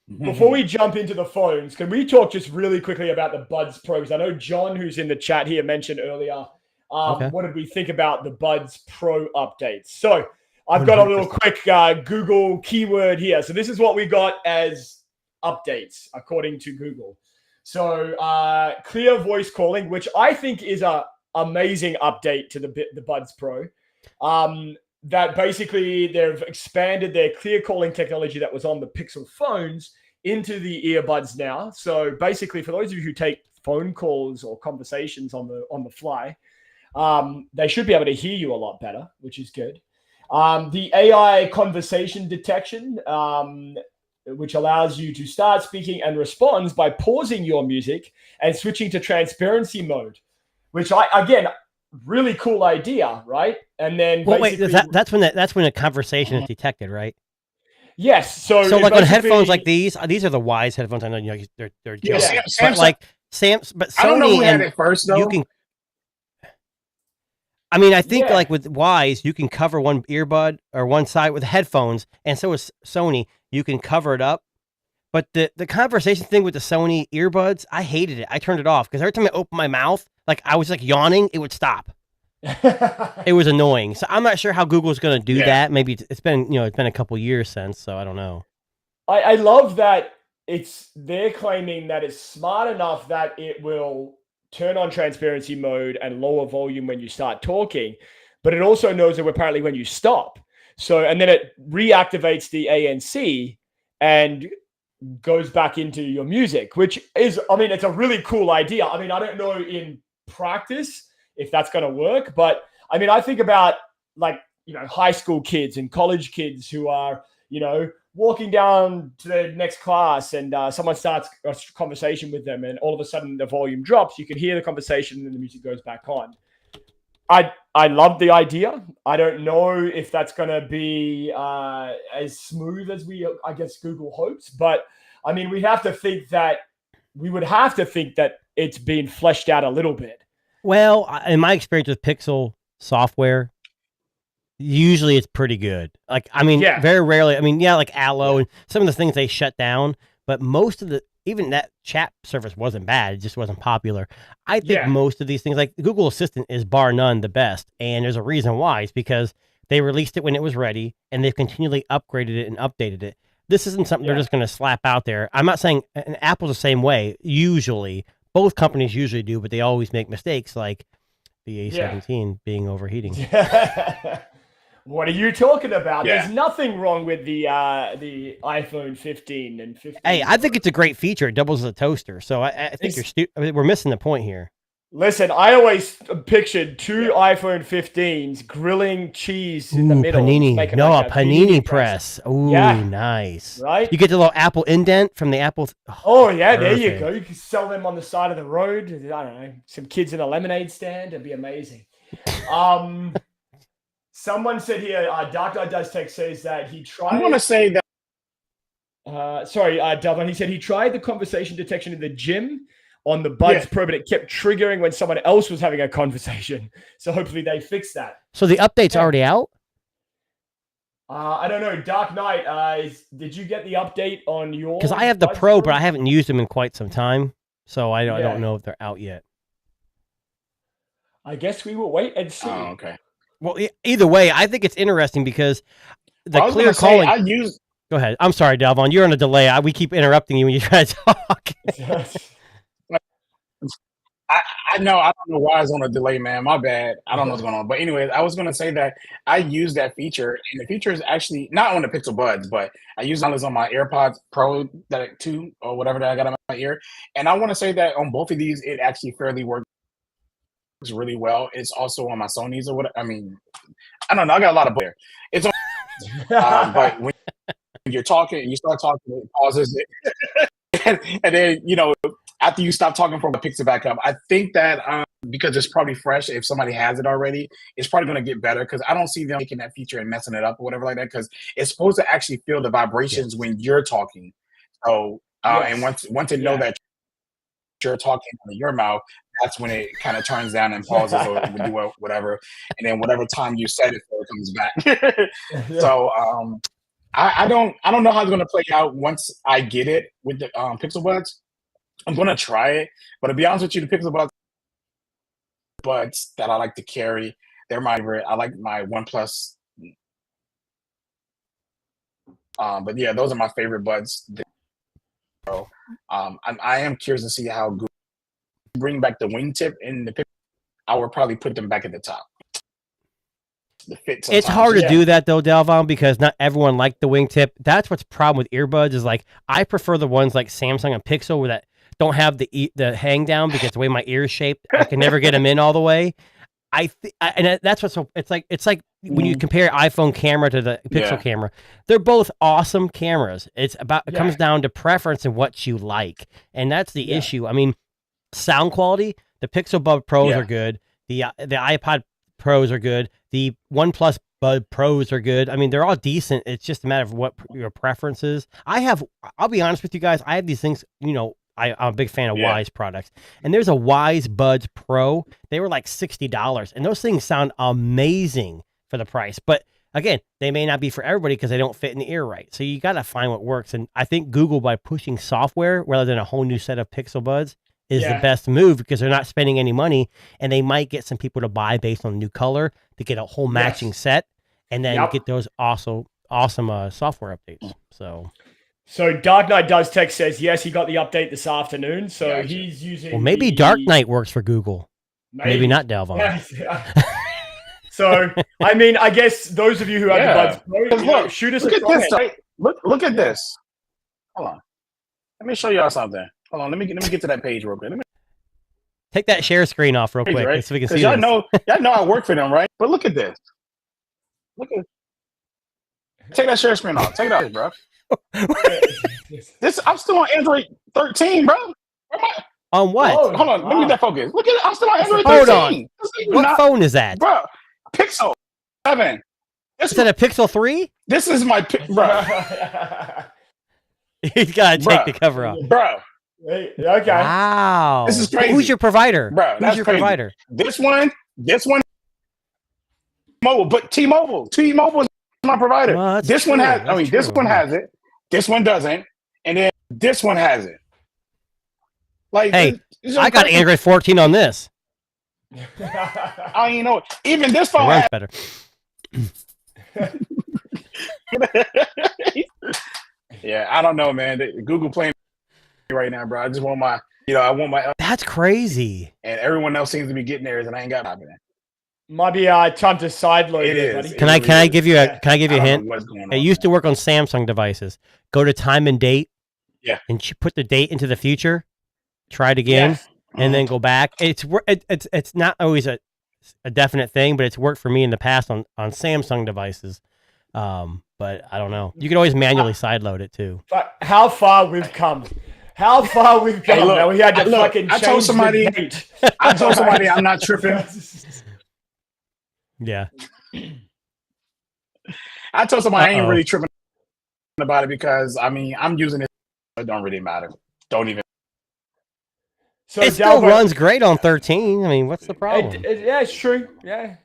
into the phones, can we talk just really quickly about the Buds Pro? Because I know John, who's in the chat here, mentioned earlier, what did we think about the Buds Pro updates? So I've got 100%. A little quick Google keyword here. So this is what we got as updates, according to Google. So clear voice calling, which I think is a amazing update to the Buds Pro. That basically they've expanded their clear calling technology that was on the Pixel phones into the earbuds now. So basically, for those of you who take phone calls or conversations on the fly, they should be able to hear you a lot better, which is good. The AI conversation detection, which allows you to start speaking and responds by pausing your music and switching to transparency mode, which really cool idea, right? And then that's when a conversation is detected, right? Yes. So like on headphones like these are the Wise headphones. I know they're just but like but Sony, I don't know who had it first though. You can. I mean, I think like with Wise, you can cover one earbud or one side with headphones, and so is Sony. You can cover it up. But the conversation thing with the Sony earbuds, I hated it. I turned it off because every time I opened my mouth, like I was like yawning, it would stop. It was annoying. So I'm not sure how Google's going to do that. Maybe it's been a couple years since, so I don't know. I love that they're claiming that it's smart enough that it will turn on transparency mode and lower volume when you start talking, but it also knows that apparently when you stop. So, and then it reactivates the ANC and goes back into your music, which is, I mean, it's a really cool idea. I mean, I don't know in practice if that's going to work, but I mean, I think about like, high school kids and college kids who are, walking down to the next class and someone starts a conversation with them and all of a sudden the volume drops. You can hear the conversation and the music goes back on. I love the idea. I don't know if that's going to be as smooth as I guess Google hopes, but I mean, we would have to think that it's been fleshed out a little bit. Well, in my experience with Pixel software, usually it's pretty good. Like, I mean, very rarely. I mean, like Allo and some of the things they shut down, but most of even that chat service wasn't bad. It just wasn't popular. I think most of these things, like Google Assistant, is bar none the best. And there's a reason why. It's because they released it when it was ready and they've continually upgraded it and updated it. This isn't something they're just going to slap out there. I'm not saying, and Apple's the same way. Usually, both companies usually do, but they always make mistakes, like the A17 being overheating. What are you talking about? There's nothing wrong with the iPhone 15 and 15. Hey, I think it's a great feature. It doubles as a toaster. So I think we're missing the point here. Listen, I always pictured two iPhone 15s grilling cheese in the middle. Panini. A panini press. Ooh, nice. Right? You get the little Apple indent from the Apple. There you go. You can sell them on the side of the road. I don't know. Some kids in a lemonade stand. It'd be amazing. Someone said here, Dark Knight Does Tech says that he tried. I want to say that. Delvin. He said he tried the conversation detection in the gym on the Buds Pro, but it kept triggering when someone else was having a conversation. So hopefully they fixed that. So the update's already out? I don't know. Dark Knight, did you get the update on your? Because I have the Pro, but I haven't used them in quite some time. So I don't know if they're out yet. I guess we will wait and see. Oh, okay. Well, either way, I think it's interesting because the clear calling. Go ahead. I'm sorry, Delvon. You're on a delay. We keep interrupting you when you try to talk. I know. I don't know why it's on a delay, man. My bad. I don't know what's going on. But anyways, I was going to say that I use that feature, and the feature is actually not on the Pixel Buds, but I use it on my AirPods Pro 2 or whatever that I got in my ear. And I want to say that on both of these, it actually fairly works really well. It's also on my Sony's or whatever. I mean, I don't know. I got a lot of there. It's on, but when you're talking and you start talking, it pauses it, and then after you stop talking for it picks it back up. I think that because it's probably fresh, if somebody has it already, it's probably going to get better because I don't see them making that feature and messing it up or whatever like that because it's supposed to actually feel the vibrations when you're talking. So and once it know that you're talking out of your mouth, that's when it kind of turns down and pauses or do whatever, and then whatever time you set it for, it comes back. So I don't know how it's going to play out once I get it with the Pixel Buds. I'm going to try it, but to be honest with you, the Pixel Buds that I like to carry, they're my favorite. I like my OnePlus. But yeah, those are my favorite buds. So I am curious to see how Google bring back the wingtip in the Pixel. I would probably put them back at the top. It's hard to do that though, Delvon, because not everyone liked the wingtip. That's what's the problem with earbuds is like I prefer the ones like Samsung and Pixel where that don't have the hang down because the way my ear is shaped, I can never get them in all the way. And that's what's so it's like when you compare iPhone camera to the Pixel camera, they're both awesome cameras. It comes down to preference and what you like, and that's the issue. I mean, sound quality, the Pixel Bud Pros are good. The iPod Pros are good. The OnePlus Bud Pros are good. I mean, they're all decent. It's just a matter of what your preference is. I'll be honest with you guys. I have these things, I'm a big fan of Wise products. And there's a Wise Buds Pro. They were like $60. And those things sound amazing for the price. But again, they may not be for everybody because they don't fit in the ear right. So you got to find what works. And I think Google, by pushing software rather than a whole new set of Pixel Buds, is the best move because they're not spending any money. And they might get some people to buy based on the new color to get a whole matching set. And then get those awesome software updates. So Dark Knight Does Tech says, yes, he got the update this afternoon. So he's using... Well, maybe Dark Knight works for Google. Maybe not Delvon. So, I mean, I guess those of you who have the Buds Pro, Look, shoot us look a at comment. this. Right? Look at this. Hold on. Let me show y'all something. Hold on. Let me get to that page real quick. Take that share screen off real quick, Right? so we can see y'all this. know I work for them, right? But look at this. Take that share screen off. Take it off, bro. I'm still on Android 13, bro. On what? Oh, hold on. Let me get that focus. Look at it. I'm still on Android 13. Hold on. What phone is that? Bro, Pixel 7. Is that a Pixel 3? This is my bro. He's got to take the cover off. Bro. Okay. Wow. This is crazy. Who's your provider? Bro, Who's your provider? This one, Mobile, but T-Mobile is my provider. Well, this true. one has, this one Huh? has it. This one doesn't. And then this one has it. Like, hey, I got Android 14 on this. I don't know. Even this phone It runs has better. Yeah, I don't know, man. Google playing right now, bro. I just want my, I want my. That's crazy. And everyone else seems to be getting theirs, and I ain't got it. Might be time to sideload It there, is. buddy. Can I give you a hint? What's going on, It used to work on Samsung devices. Go to time and date. Yeah. And put the date into the future. Try it again, Yes. and then go back. It's not always a definite thing, but it's worked for me in the past on Samsung devices. But I don't know. You can always manually sideload it too. But how far we've come. How far we've come. Look, now we had to fucking I change told somebody, the date. I told somebody I'm not tripping. Yeah. I told somebody I ain't Uh-oh. really tripping about it because I'm using it. It don't really matter. Don't even. So It still Dalbo- runs great on 13. I mean, what's the problem? yeah, it's true. Yeah.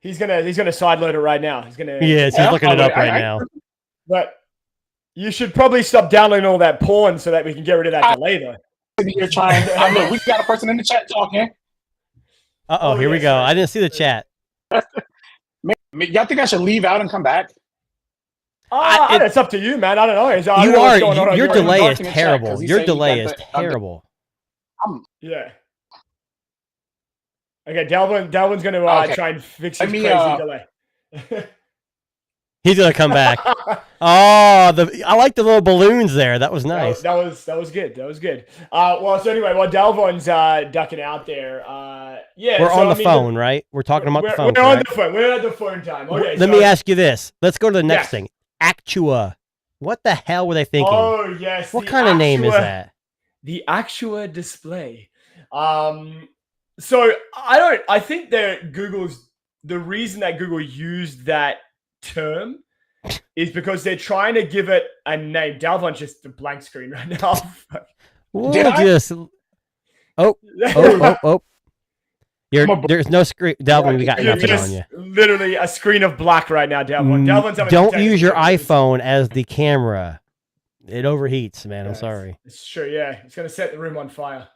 He's gonna sideload it right now. He's Yes, he's looking it up right now. But you should probably stop downloading all that porn so that we can get rid of that delay, though. You're trying. Look, we got a person in the chat talking. Uh-oh, here we yes, go. sir. I didn't see the chat. Y'all think I should leave out and come back? It's up to you, man. I don't know. I don't know what's going on Your your delay Dark is in the chat, terrible. 'cause he Your said he delay got is the- terrible. Yeah. Okay, Dalvin's going to Okay. try and fix his Let me, crazy delay. He's gonna come back. I like the little balloons there. That was nice. That was good. That was good. So anyway, while Dalvin's ducking out there, We're on the phone, right? We're talking about the phone. We're on correct? the phone. We're at the phone time. Okay. Let me ask you this. Let's go to the next Yes. thing. Actua. What the hell were they thinking? Oh yes. What kind of name is that? The Actua display. So I think that the reason that Google used that term is because they're trying to give it a name. Dalvin's just a blank screen right now. There's no screen. Dalvin, we got You're nothing just on you. literally a screen of black right now, Dalvin. Dalvin's having Don't a use your technical iPhone as the camera. It overheats, man. I'm sorry. It's true, yeah. It's going to set the room on fire.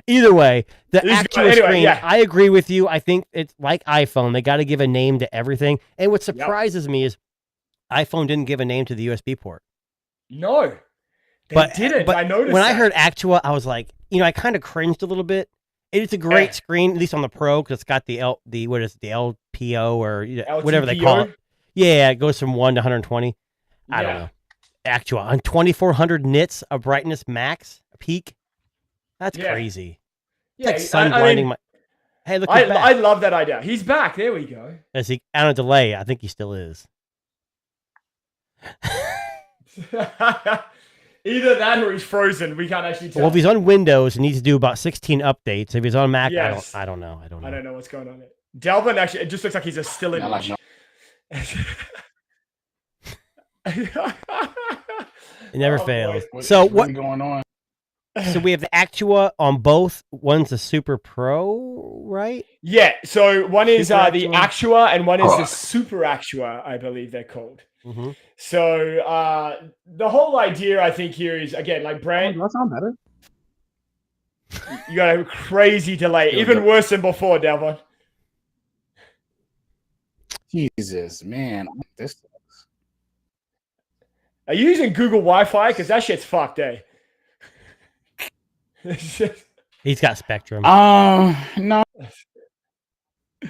Either way, the actual screen, yeah. I agree with you. I think it's like iPhone. They got to give a name to everything. And what surprises me is iPhone didn't give a name to the USB port. No, they didn't. But I noticed when that. I heard Actua, I was like, I kind of cringed a little bit. It's a great screen, at least on the Pro, because it's got the LPO or whatever they call it. Yeah, it goes from 1 to 120. I don't know. Actua on 2400 nits of brightness max peak. That's crazy. It's like sun blinding my. Hey, look, he's back. I love that idea. He's back. There we go. Is he on a delay? I think he still is. Either that or he's frozen. We can't actually tell. Well, if he's on Windows, he needs to do about 16 updates. If he's on Mac, Yes. I don't know. I don't know what's going on there. Dalvin actually, it just looks like he's a still image. It never fails. So what's going on? So we have the Actua on both. One's the Super Pro, right? Yeah. So one is Super the Actua. Actua, and one is the Super Actua, I believe they're called. Mm-hmm. So the whole idea, I think, here is again, like Brand. That sound better. You got a crazy delay, even worse than before, Dalvin. Jesus, man, this. Are you using Google Wi-Fi? Because that shit's fucked, eh? He's He's got Spectrum. No.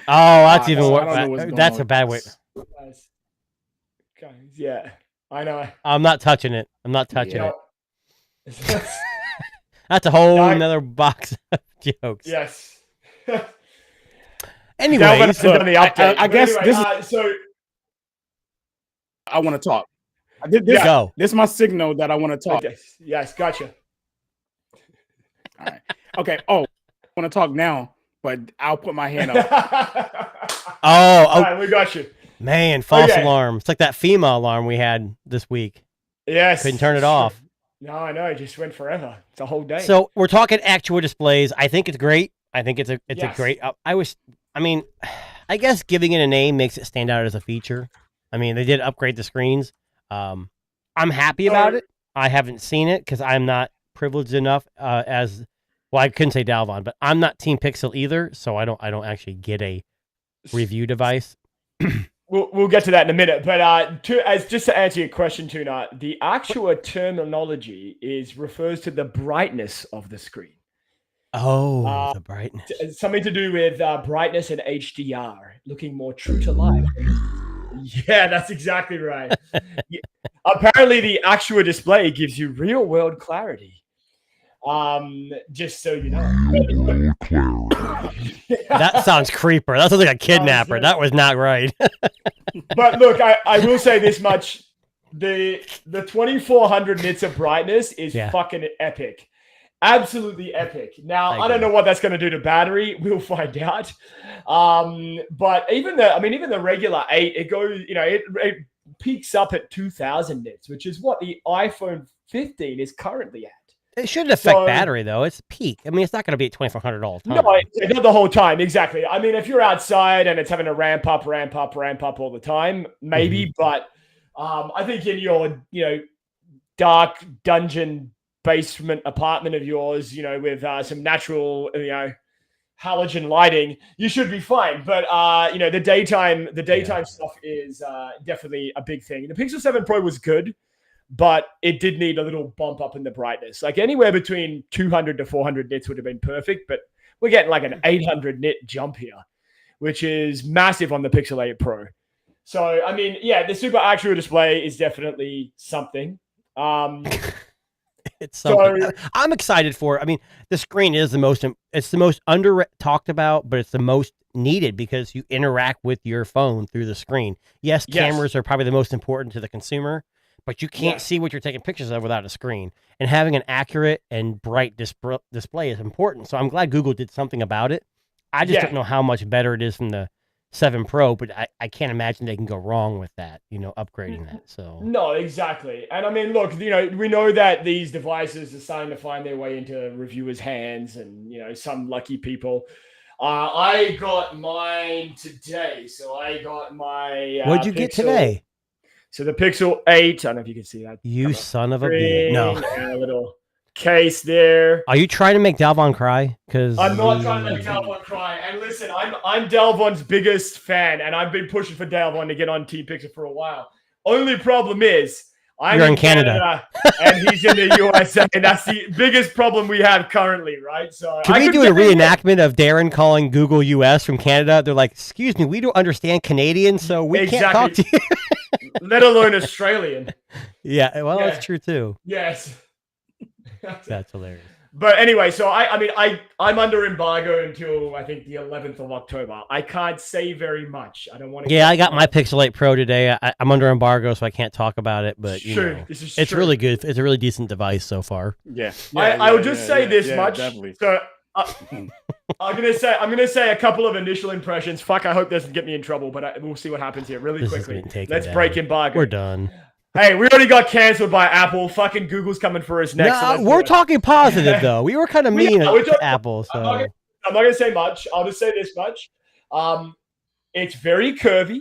Oh, that's even I worse. don't know what's going That's on a with bad way. this. Guys, yeah, I know. I'm not touching it. I'm not touching Yeah. it. That's a whole No, nother box of jokes. Yes. Anyways, Delvin hasn't done the update. I But guess anyway, this is- so I want to talk. go. This is my signal that I want to talk. okay. Yes, gotcha. All right. Okay. Oh, I want to talk now, but I'll put my hand up. All right, we got you. Man, false Okay. alarm. It's like that FEMA alarm we had this week. Yes. Couldn't turn it off. No, I know. It just went forever. It's a whole day. So we're talking actual displays. I think it's great. I think it's a Yes. great. I guess giving it a name makes it stand out as a feature. I mean, they did upgrade the screens. I'm happy about it. I haven't seen it because I'm not privileged enough as well. I couldn't say Dalvon, but I'm not Team Pixel either, so I don't actually get a review device. We'll get to that in a minute. But just to answer your question, Tuna, the actual terminology refers to the brightness of the screen. Oh, the brightness. It's something to do with brightness and HDR, looking more true to life. Yeah, that's exactly right. Yeah. Apparently, the actual display gives you real-world clarity. Just so you know. That sounds creeper. That sounds like a kidnapper. That was not right. But look, I will say this much: the 2400 nits of brightness is fucking epic. Absolutely epic. Now, I don't know what that's going to do to battery. We'll find out. But even the regular 8, it goes, it peaks up at 2000 nits, which is what the iPhone 15 is currently at. It shouldn't affect battery though. It's peak. I mean, it's not going to be at 2400 all the time. No, not the whole time. Exactly. I mean, if you're outside and it's having to ramp up all the time, maybe. Mm-hmm. But I think in your, dark dungeon basement apartment of yours, with some natural, halogen lighting, you should be fine. But the daytime stuff is definitely a big thing. The Pixel 7 Pro was good, but it did need a little bump up in the brightness. Like anywhere between 200 to 400 nits would have been perfect, but we're getting like an 800 nit jump here, which is massive on the Pixel 8 Pro. So, I mean, the super actual display is definitely something. It's something. So, I'm excited for it. I mean, the screen is it's the most under talked about, but it's the most needed because you interact with your phone through the screen. Yes, cameras are probably the most important to the consumer, but you can't see what you're taking pictures of without a screen. And having an accurate and bright display is important. So I'm glad Google did something about it. I just don't know how much better it is from the 7 Pro, but I can't imagine they can go wrong with that, upgrading that. So no, exactly. And I mean, look, we know that these devices are starting to find their way into reviewers' hands and, some lucky people. I got mine today. So I got my What'd you get today? So the Pixel 8, I don't know if you can see that. You son of a bitch. No. And a little case there. Are you trying to make Dalvon cry? Because I'm not trying to make Dalvon cry. And listen, I'm Dalvon's biggest fan, and I've been pushing for Dalvon to get on Team Pixel for a while. Only problem is I'm in Canada and he's in the USA, and that's the biggest problem we have currently, right? So can we do a reenactment of Darren calling Google US from Canada? They're like, "Excuse me, we don't understand Canadian, so we can't talk to you." Let alone Australian. Yeah, well, that's true too. Yes. That's hilarious. But anyway, so I'm under embargo until I think the 11th of October. I can't say very much. I don't want to. Yeah, I got my Pixel 8 Pro today. I'm under embargo, so I can't talk about it. But it's really good. It's a really decent device so far. Yeah. I will just say this much. Definitely. So I'm gonna say a couple of initial impressions. Fuck, I hope this doesn't get me in trouble, but we'll see what happens here really quickly. Let's break embargo. We're done. Hey, we already got canceled by Apple. Fucking Google's coming for us next. No, we're talking positive though. We were kind of mean to Apple. So I'm not gonna say much. I'll just say this much. It's very curvy.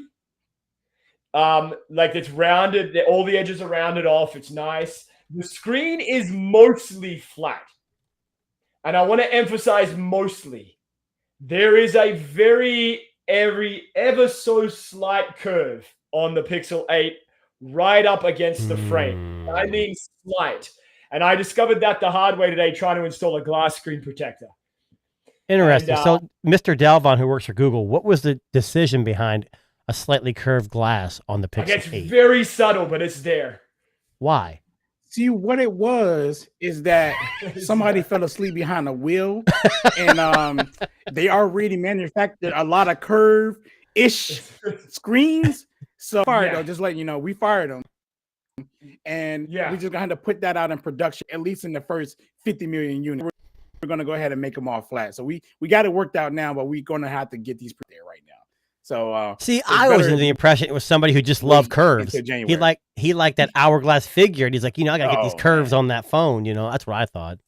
Like it's rounded. All the edges are rounded off. It's nice. The screen is mostly flat. And I want to emphasize mostly. There is a ever so slight curve on the Pixel 8 right up against the frame. I mean slight. And I discovered that the hard way today trying to install a glass screen protector. Interesting. And, So, Mr. Dalvon, who works for Google, what was the decision behind a slightly curved glass on the it's Pixel 8? very subtle, but it's there. Why? See, what it was is that somebody fell asleep behind the wheel, and they already manufactured a lot of curve-ish screens. So fired though, just letting you know, we fired them. And we just gonna put that out in production, at least in the first 50 million units. We're gonna go ahead and make them all flat. So we got it worked out now, but we're gonna have to get these there right now. So see, I was under the impression it was somebody who just loved curves. He liked that hourglass figure, and he's like, I gotta get these curves on that phone. That's what I thought.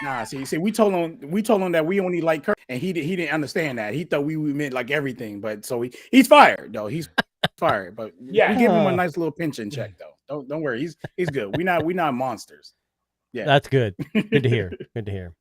Nah, see, we told him that we only like curves, and he didn't understand that. He thought we meant like everything, but so he's fired though. He's fired, but we give him a nice little pension check though. Don't worry, he's good. We not monsters. Yeah, that's good. Good to hear. Good to hear.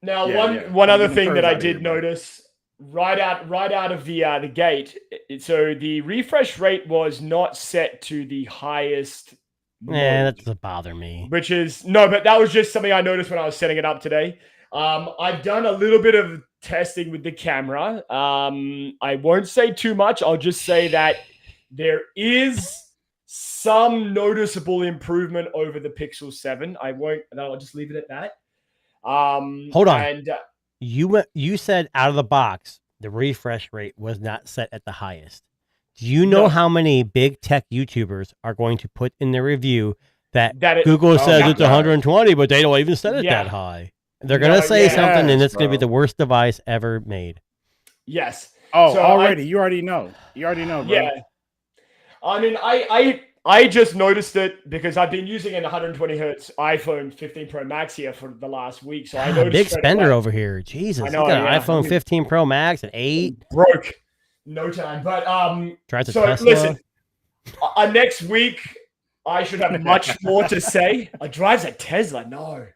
Now, one other thing that I did notice. Right out of the gate. So the refresh rate was not set to the highest. That doesn't bother me. But that was just something I noticed when I was setting it up today. I've done a little bit of testing with the camera. I won't say too much. I'll just say that there is some noticeable improvement over the Pixel 7. I'll just leave it at that. Hold on. And you said out of the box, the refresh rate was not set at the highest. Do you know how many big tech YouTubers are going to put in their review that Google says it's 120, but they don't even set it that high? They're going to say something, and it's going to be the worst device ever made. Yes. Oh, so already. You already know. Bro. Yeah. I mean, I just noticed it because I've been using an 120 hertz iPhone 15 Pro Max here for the last week. So I noticed big spender over here. Jesus, I know, you got an iPhone 15 Pro Max at 8. Broke, no time. But drives a Tesla. Listen, next week I should have much more to say. Drives a Tesla? No,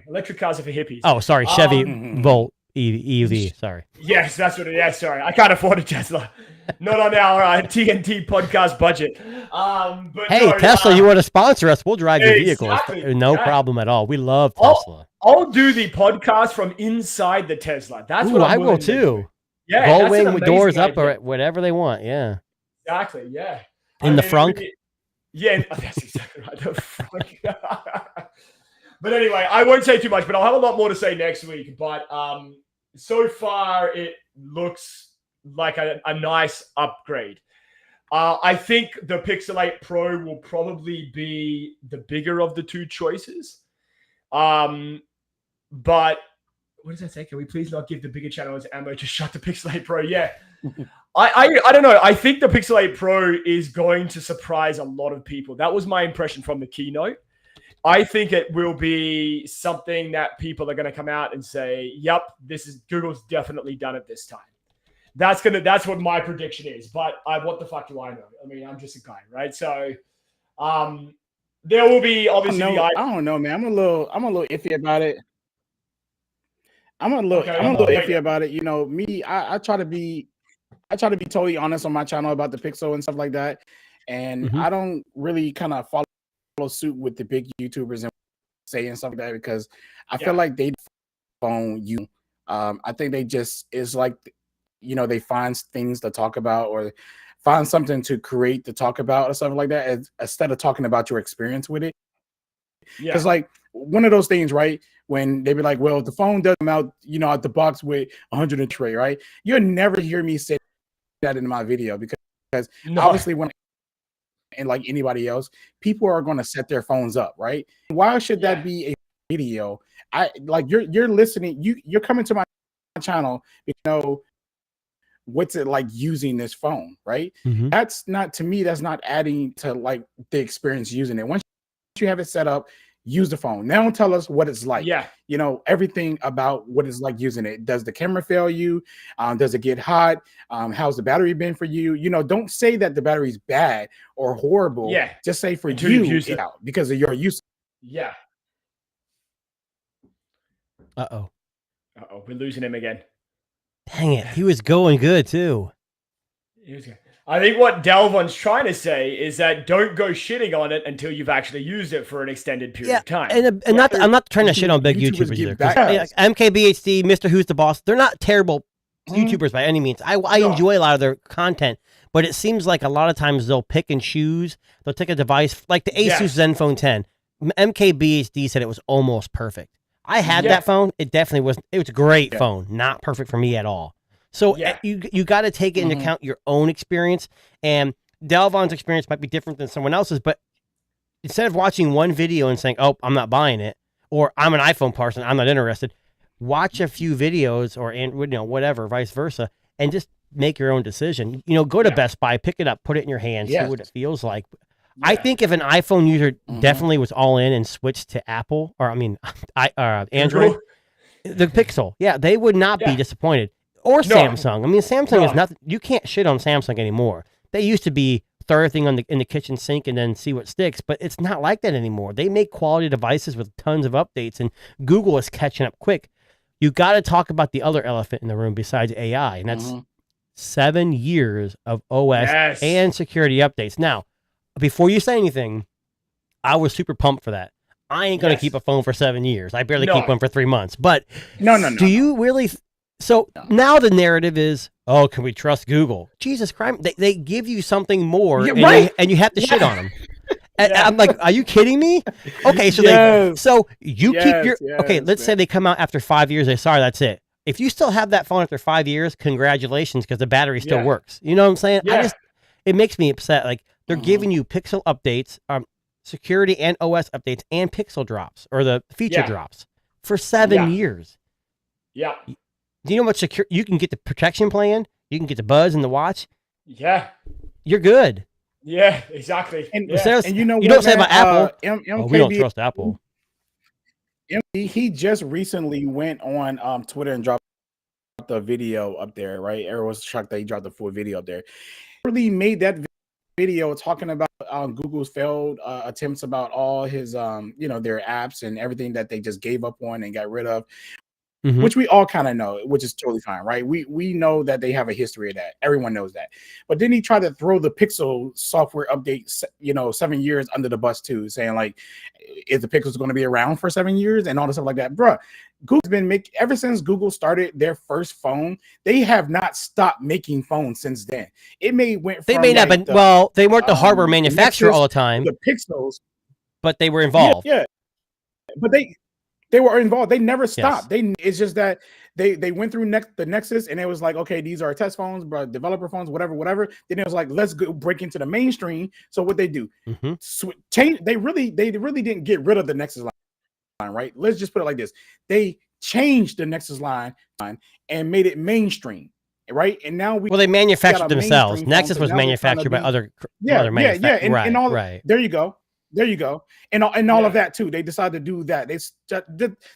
electric cars are for hippies. Oh, sorry, Chevy Volt EV. Sorry. Yes, that's what it is. Yeah, sorry, I can't afford a Tesla. Not on our TNT podcast budget. But hey, Tesla, you want to sponsor us? We'll drive your vehicles. No problem at all. We love Tesla. I'll do the podcast from inside the Tesla. That's what I will too. Yeah, Gullwing with doors up or whatever they want. Yeah. Exactly. Yeah. In the front. Yeah, that's exactly right. The front. But anyway, I won't say too much, but I'll have a lot more to say next week. But so far, it looks like a nice upgrade. I think the Pixel 8 Pro will probably be the bigger of the two choices. But what does that say? Can we please not give the bigger channels ammo to shut the Pixel 8 Pro? Yeah. I don't know. I think the Pixel 8 Pro is going to surprise a lot of people. That was my impression from the keynote. I think it will be something that people are going to come out and say, yep, Google's definitely done it this time. That's what my prediction is. But what the fuck do I know? I mean, I'm just a guy, right? So there will be obviously. I don't know, man. I'm a little iffy about it. I'm a little iffy about it. Me, I try to be totally honest on my channel about the Pixel and stuff like that. And I don't really kind of follow suit with the big YouTubers and saying stuff like that because I feel like they phone you. I think they just is like, they find things to talk about or find something to create to talk about or something like that instead of talking about your experience with it. Because like one of those things, right? When they be like, well, the phone doesn't come out, out the box with 100 inch tray, right? You'll never hear me say that in my video because obviously when and like anybody else, people are going to set their phones up, right? Why should that be a video? You're listening, you're coming to my channel, what's it like using this phone, right? That's not adding to like the experience using it. Once you have it set up, use the phone. Now tell us what it's like. Yeah. Everything about what it's like using it. Does the camera fail you? Does it get hot? How's the battery been for you? Don't say that the battery's bad or horrible. Yeah. Just say for you out because of your use. Yeah. Uh-oh. We're losing him again. Dang it. He was going good too. I think what Delvon's trying to say is that don't go shitting on it until you've actually used it for an extended period of time. And I'm not trying to shit on big YouTubers either. MKBHD, Mr. Who's the Boss, they're not terrible YouTubers by any means. I enjoy a lot of their content, but it seems like a lot of times they'll pick and choose. They'll take a device like the Asus Zenfone 10. MKBHD said it was almost perfect. I had that phone. It definitely was. It was a great phone. Not perfect for me at all. So you got to take into account your own experience, and Delvon's experience might be different than someone else's, but instead of watching one video and saying, oh, I'm not buying it, or I'm an iPhone person, I'm not interested, watch a few videos or whatever, vice versa, and just make your own decision. Go to Best Buy, pick it up, put it in your hand, see what it feels like. I think if an iPhone user definitely was all in and switched to Apple, or Android, the Pixel, they would not be disappointed. Or Samsung. I mean, Samsung is nothing. You can't shit on Samsung anymore. They used to be throw everything in the kitchen sink and then see what sticks, but it's not like that anymore. They make quality devices with tons of updates, and Google is catching up quick. You got to talk about the other elephant in the room besides AI, and that's 7 years of OS and security updates. Now, before you say anything, I was super pumped for that. I ain't going to keep a phone for 7 years. I barely keep one for 3 months. But do you really... So now the narrative is, oh, can we trust Google? Jesus Christ. They give you something more, and you have to shit on them. And I'm like, are you kidding me? Okay, so keep your... okay, let's say they come out after 5 years. They sorry, that's it. If you still have that phone after 5 years, congratulations, because the battery still works. You know what I'm saying? It makes me upset. Like, they're giving you Pixel updates, security and OS updates, and Pixel drops, or the feature drops, for 7 years. Yeah. Do you know what you can get the protection plan? You can get the Buzz and the watch. Yeah. You're good. Yeah, exactly. And, and you don't say about Apple. We don't trust Apple. He just recently went on Twitter and dropped the video up there, right? Everyone was shocked that he dropped the full video up there. Really made that video talking about Google's failed attempts about all his their apps and everything that they just gave up on and got rid of. Which we all kind of know, which is totally fine, right? We know that they have a history of that. Everyone knows that. But then he tried to throw the Pixel software update, 7 years under the bus too, saying like, is the Pixels going to be around for 7 years and all this stuff like that, bruh. Google's been ever since Google started their first phone, they have not stopped making phones since then. They may not, but they weren't the hardware manufacturer all the time. The Pixels, but they were involved. Yeah, but they were involved. They never stopped. It's just that they went through the Nexus, and it was like, okay, these are test phones, but developer phones, whatever. Then it was like, let's go break into the mainstream. So what they do, change. They really didn't get rid of the Nexus line, right? Let's just put it like this: they changed the Nexus line and made it mainstream, right? And now they manufactured themselves. Nexus was manufactured by other manufacturers. And all right. There you go. And all of that too. They decided to do that.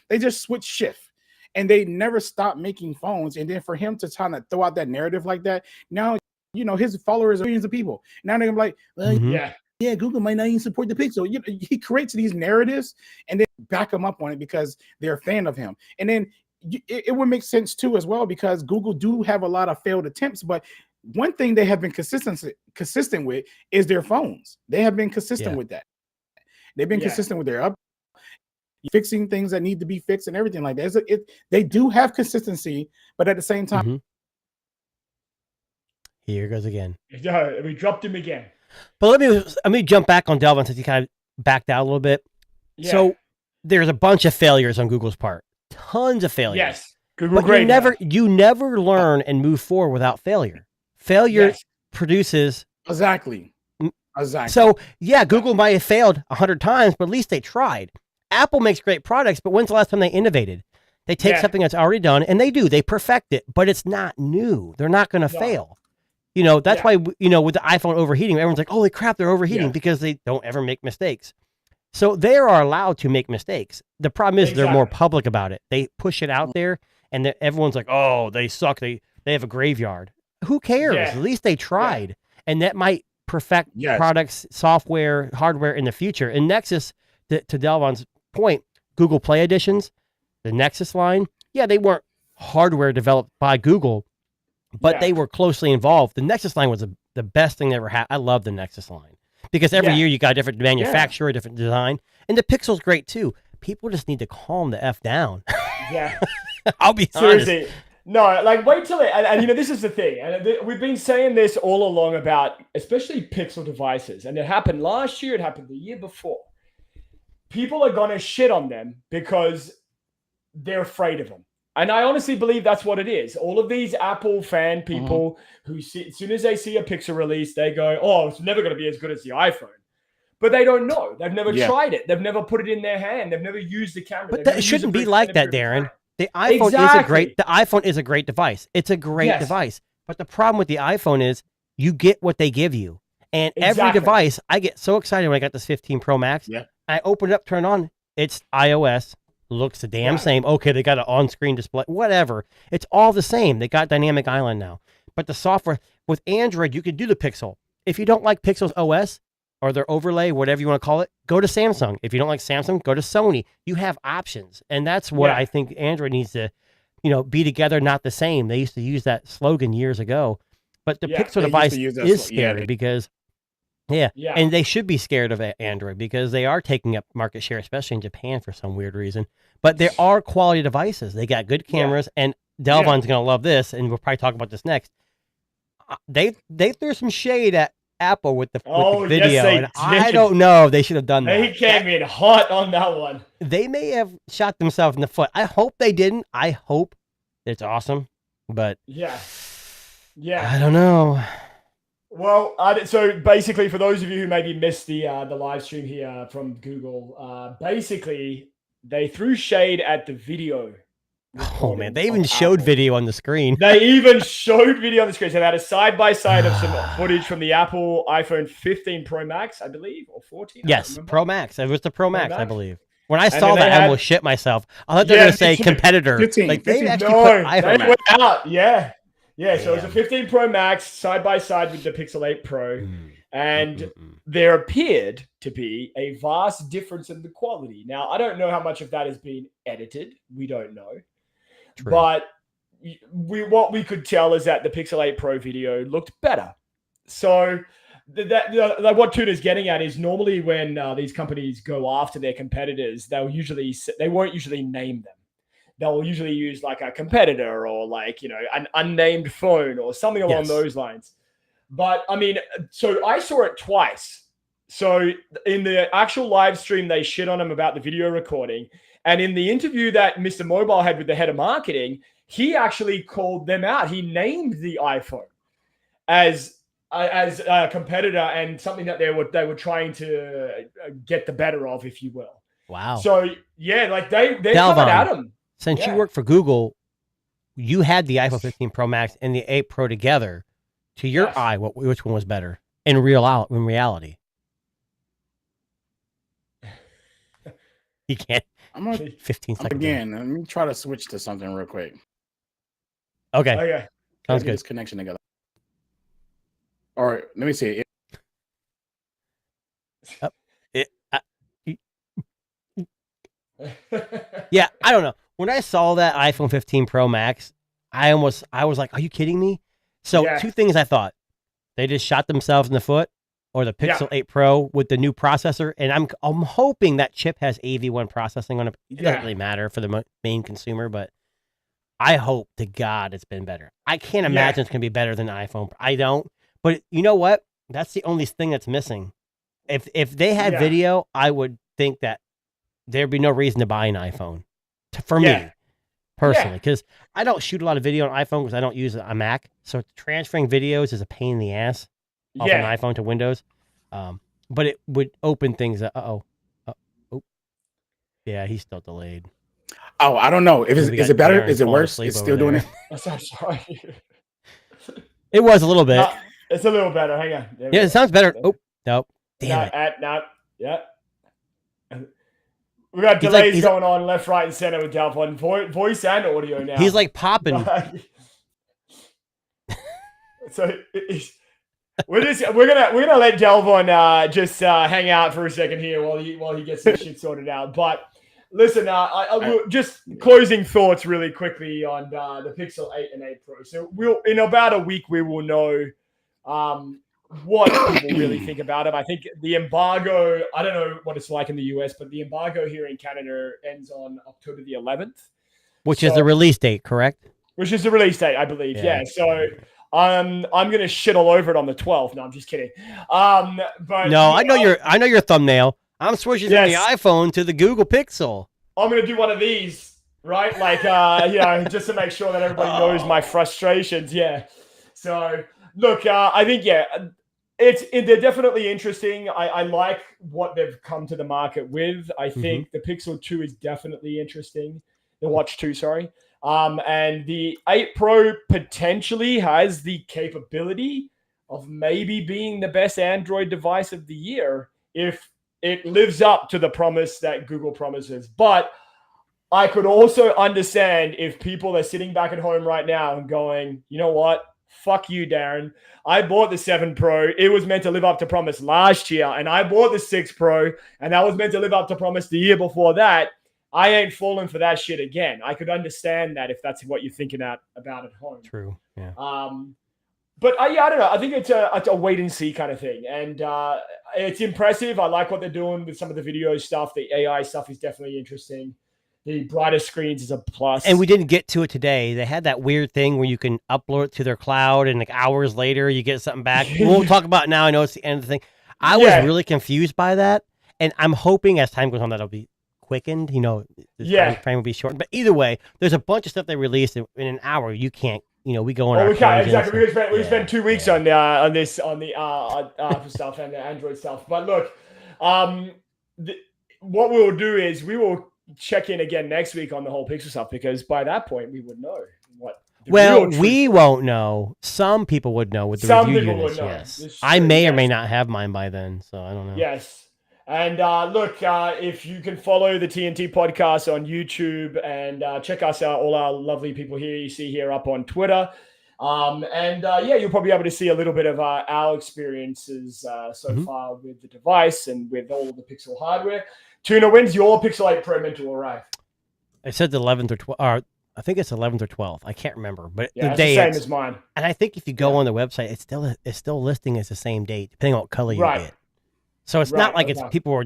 They just switched shift, and they never stopped making phones. And then for him to try to throw out that narrative like that, now his followers are millions of people. Now they're like, Google might not even support the Pixel. He creates these narratives and then back him up on it because they're a fan of him. And then it would make sense too as well, because Google do have a lot of failed attempts, but one thing they have been consistent with is their phones. They have been consistent with that. They've been consistent with their fixing things that need to be fixed and everything like that. They do have consistency, but at the same time, here goes again. We dropped him again. But let me jump back on Delvin since he kind of backed out a little bit. Yeah. So there's a bunch of failures on Google's part, tons of failures. Yes, Google, but great. You never learn and move forward without failure. Failure produces exactly. So Google might have failed 100 times, but at least they tried. Apple makes great products, but when's the last time they innovated? They take something that's already done and they perfect it, but it's not new. They're not going to fail. That's why, with the iPhone overheating, everyone's like, holy crap, they're overheating because they don't ever make mistakes. So they are allowed to make mistakes. The problem is they're more public about it. They push it out there and everyone's like, oh, they suck. They have a graveyard. Who cares? At least they tried. And that might perfect products, software, hardware in the future. And Nexus, to Delvon's point, Google Play Editions, the Nexus line, they weren't hardware developed by Google, but they were closely involved. The Nexus line was the best thing that ever happened. I love the Nexus line because every year you got a different manufacturer, a different design, and the Pixel's great too. People just need to calm the F down. Yeah. I'll be Seriously. honest. No, like wait till it, and this is the thing, and we've been saying this all along about especially Pixel devices, and it happened last year, it happened the year before. People are gonna shit on them because they're afraid of them, and I honestly believe that's what it is. All of these Apple fan people who see, as soon as they see a Pixel release, they go, "Oh, it's never gonna be as good as the iPhone." But they don't know. They've never tried it. They've never put it in their hand. They've never used the camera. But it shouldn't be like that, Darren. The iPhone is a great device. It's a great device. But the problem with the iPhone is you get what they give you. And every device, I get so excited when I got this 15 Pro Max. Yeah. I open it up, turn it on. It's iOS. Looks the damn same. Okay, they got an on-screen display. Whatever. It's all the same. They got Dynamic Island now. But the software, with Android, you could do the Pixel. If you don't like Pixel's OS, or their overlay, whatever you want to call it, go to Samsung. If you don't like Samsung, go to Sony. You have options. And that's what I think Android needs to, be together, not the same. They used to use that slogan years ago. But the Pixel device is scary because, and they should be scared of Android because they are taking up market share, especially in Japan for some weird reason. But there are quality devices. They got good cameras, and Delvon's going to love this, and we'll probably talk about this next. They threw some shade at Apple with the video. Yes, I don't know. They should have done that. They came in hot on that one. They may have shot themselves in the foot. I hope they didn't. I hope it's awesome. But yeah, I don't know. Well, so basically, for those of you who maybe missed the live stream here from Google, basically they threw shade at the video. Oh man, they even showed video on the screen. They even showed video on the screen. So they had a side-by-side of some footage from the Apple iPhone 15 Pro Max, I believe, or 14. Yes, Pro Max. It was the Pro Max, I believe. When I saw that, I almost shit myself. I thought they were going to say competitor. 15, like they actually put iPhone they went out. Yeah. So it was a 15 Pro Max side-by-side with the Pixel 8 Pro. And there appeared to be a vast difference in the quality. Now, I don't know how much of that has been edited. We don't know. True. But what we could tell is that the Pixel 8 Pro video looked better. So what Tuna's getting at is normally when these companies go after their competitors, they won't usually name them. They'll usually use like a competitor or like, an unnamed phone or something along those lines. But I mean, so I saw it twice. So in the actual live stream, they shit on him about the video recording. And in the interview that Mr. Mobile had with the head of marketing, he actually called them out. He named the iPhone as a competitor and something that they were trying to get the better of, if you will. Wow. So yeah, like they coming at him. Since you work for Google, you had the iPhone 15 Pro Max and the 8 Pro together. To your eye, which one was better in reality? You can't. I'm on 15 seconds. Again, let me try to switch to something real quick. Okay. Sounds good. This connection together. All right, let me see. Yeah, I don't know. When I saw that iPhone 15 Pro Max, I was like, "Are you kidding me?" So two things I thought: they just shot themselves in the foot, or the Pixel 8 Pro with the new processor. And I'm hoping that chip has AV1 processing on it. It doesn't really matter for the main consumer, but I hope to God it's been better. I can't imagine it's going to be better than the iPhone. I don't. But you know what? That's the only thing that's missing. If they had video, I would think that there'd be no reason to buy an iPhone for me. Personally, because I don't shoot a lot of video on iPhone because I don't use a Mac. So transferring videos is a pain in the ass off an iPhone to Windows. But it would open things up. Oh. Yeah, he's still delayed. Oh, I don't know. Is it better? Is it worse? It's still doing it? I'm sorry. It was a little bit. It's a little better. Hang on. It sounds better. Oh, no. Damn it. Yeah. We got delays going on left, right, and center with Delphon. Voice and audio now. He's like popping. So we're gonna let Delphon just hang out for a second here while he gets this shit sorted out. But listen, just closing thoughts really quickly on the Pixel 8 and 8 Pro. So in about a week we will know what people really think about it. I think the embargo, I don't know what it's like in the US, but the embargo here in Canada ends on October the 11th. Which is the release date, correct? Which is the release date, I believe. Yeah. So I'm gonna shit all over it on the 12th. No, I'm just kidding. But no, I know your thumbnail. I'm switching from the iPhone to the Google Pixel. I'm gonna do one of these, right? Like just to make sure that everybody knows my frustrations. Yeah. So look, I think they're definitely interesting. I like what they've come to the market with. I think the Pixel 2 is definitely interesting. The Watch 2, sorry. And the 8 Pro potentially has the capability of maybe being the best Android device of the year if it lives up to the promise that Google promises. But I could also understand if people are sitting back at home right now and going, you know what? Fuck you, Darren. I bought the 7 Pro. It was meant to live up to promise last year. And I bought the 6 Pro. And that was meant to live up to promise the year before that. I ain't falling for that shit again. I could understand that if that's what you're thinking about at home. True. Yeah. But I don't know. I think it's a wait and see kind of thing. And it's impressive. I like what they're doing with some of the video stuff. The AI stuff is definitely interesting. The brighter screens is a plus. And we didn't get to it today. They had that weird thing where you can upload it to their cloud and like hours later you get something back. We won't talk about it now. I know it's the end of the thing. I was really confused by that. And I'm hoping as time goes on that'll be quickened. The time frame will be shortened. But either way, there's a bunch of stuff they released in an hour. You can't, we go on our exactly. We spent 2 weeks on the stuff and the Android stuff. But look, what we will do is we will check in again next week on the whole Pixel stuff, because by that point we would know what. We won't know. Some people would know with the review units. Yes, I may or may not have mine by then, so I don't know. Yes. And look, if you can follow the TNT Podcast on YouTube and check us out, all our lovely people here you see here up on Twitter. You'll probably be able to see a little bit of our experiences so far with the device and with all the Pixel hardware. Tuna, when's your Pixel 8 Pro meant to arrive? I said the 11th or 12th. I think it's 11th or 12th. I can't remember, but the day the same as mine. And I think if you go on the website, it's still listing as the same date, depending on what color you get. So it's not like people are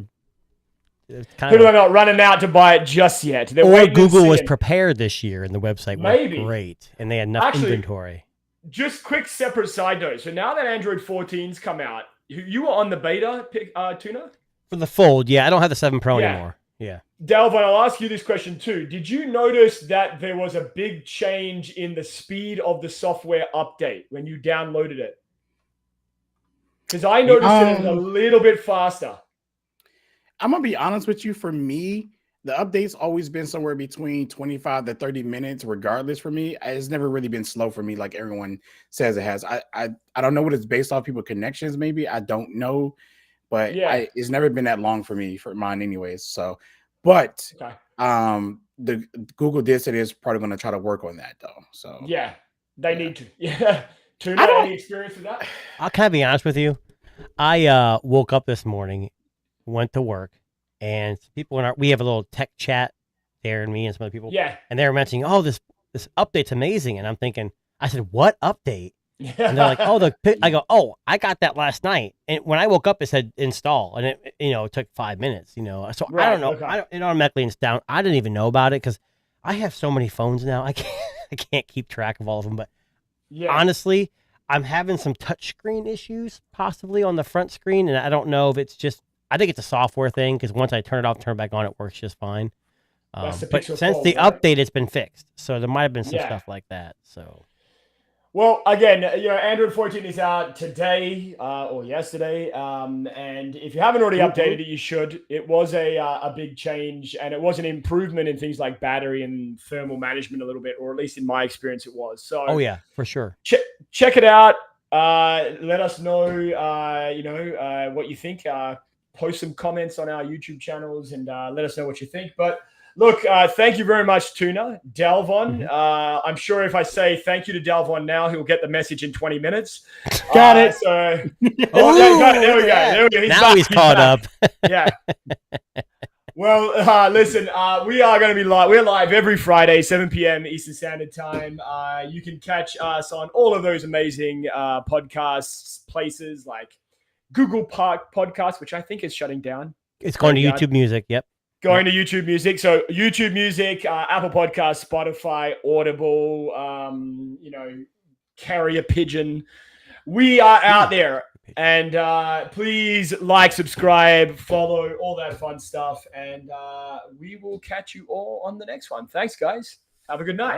are not running out to buy it just yet. Or Google was prepared this year and the website was great and they had enough inventory. Just quick separate side note. So now that Android 14's come out, you were on the beta, Tuna? For the Fold, I don't have the 7 Pro anymore. Yeah. Delvin, I'll ask you this question too. Did you notice that there was a big change in the speed of the software update when you downloaded it? Because I noticed it was a little bit faster. I'm going to be honest with you. For me, the update's always been somewhere between 25 to 30 minutes, regardless for me. It's never really been slow for me like everyone says it has. I don't know what it's based off people's connections, maybe. I don't know. But it's never been that long for me, for mine anyways. So, but the Google did say it's probably going to try to work on that, though. So they need to. Yeah. Tuna, any experience with that? I'll kind of be honest with you. I woke up this morning, went to work, and people we have a little tech chat, Darren and me and some other people. Yeah. And they were mentioning, this update's amazing. And I'm thinking, I said, what update? And they're like, I go, I got that last night. And when I woke up, it said install. And it I took 5 minutes, So I don't know. Okay. It automatically installed down. I didn't even know about it because I have so many phones now. I can't keep track of all of them. But honestly, I'm having some touchscreen issues possibly on the front screen. And I don't know if it's I think it's a software thing because once I turn it off, turn it back on, it works just fine. But since the update, it's been fixed. So there might have been some stuff like that. So. Well, again, Android 14 is out today or yesterday, and if you haven't already updated it, you should. It was a big change, and it was an improvement in things like battery and thermal management a little bit, or at least in my experience, it was. So, for sure. Check it out. Let us know, what you think. Post some comments on our YouTube channels and let us know what you think. But look, thank you very much, Tuna. Delvon, I'm sure if I say thank you to Delvon now, he'll get the message in 20 minutes. Got it. There we go. Now he's caught up. Yeah. Well, listen, we are going to be live. We're live every Friday, 7 p.m. Eastern Standard Time. You can catch us on all of those amazing podcasts places like Google Park Podcast, which I think is shutting down. It's going to YouTube Music. Yep. Going to YouTube Music. So YouTube Music, Apple Podcasts, Spotify, Audible, Carrier Pigeon. We are out there. And please like, subscribe, follow, all that fun stuff. And we will catch you all on the next one. Thanks, guys. Have a good night.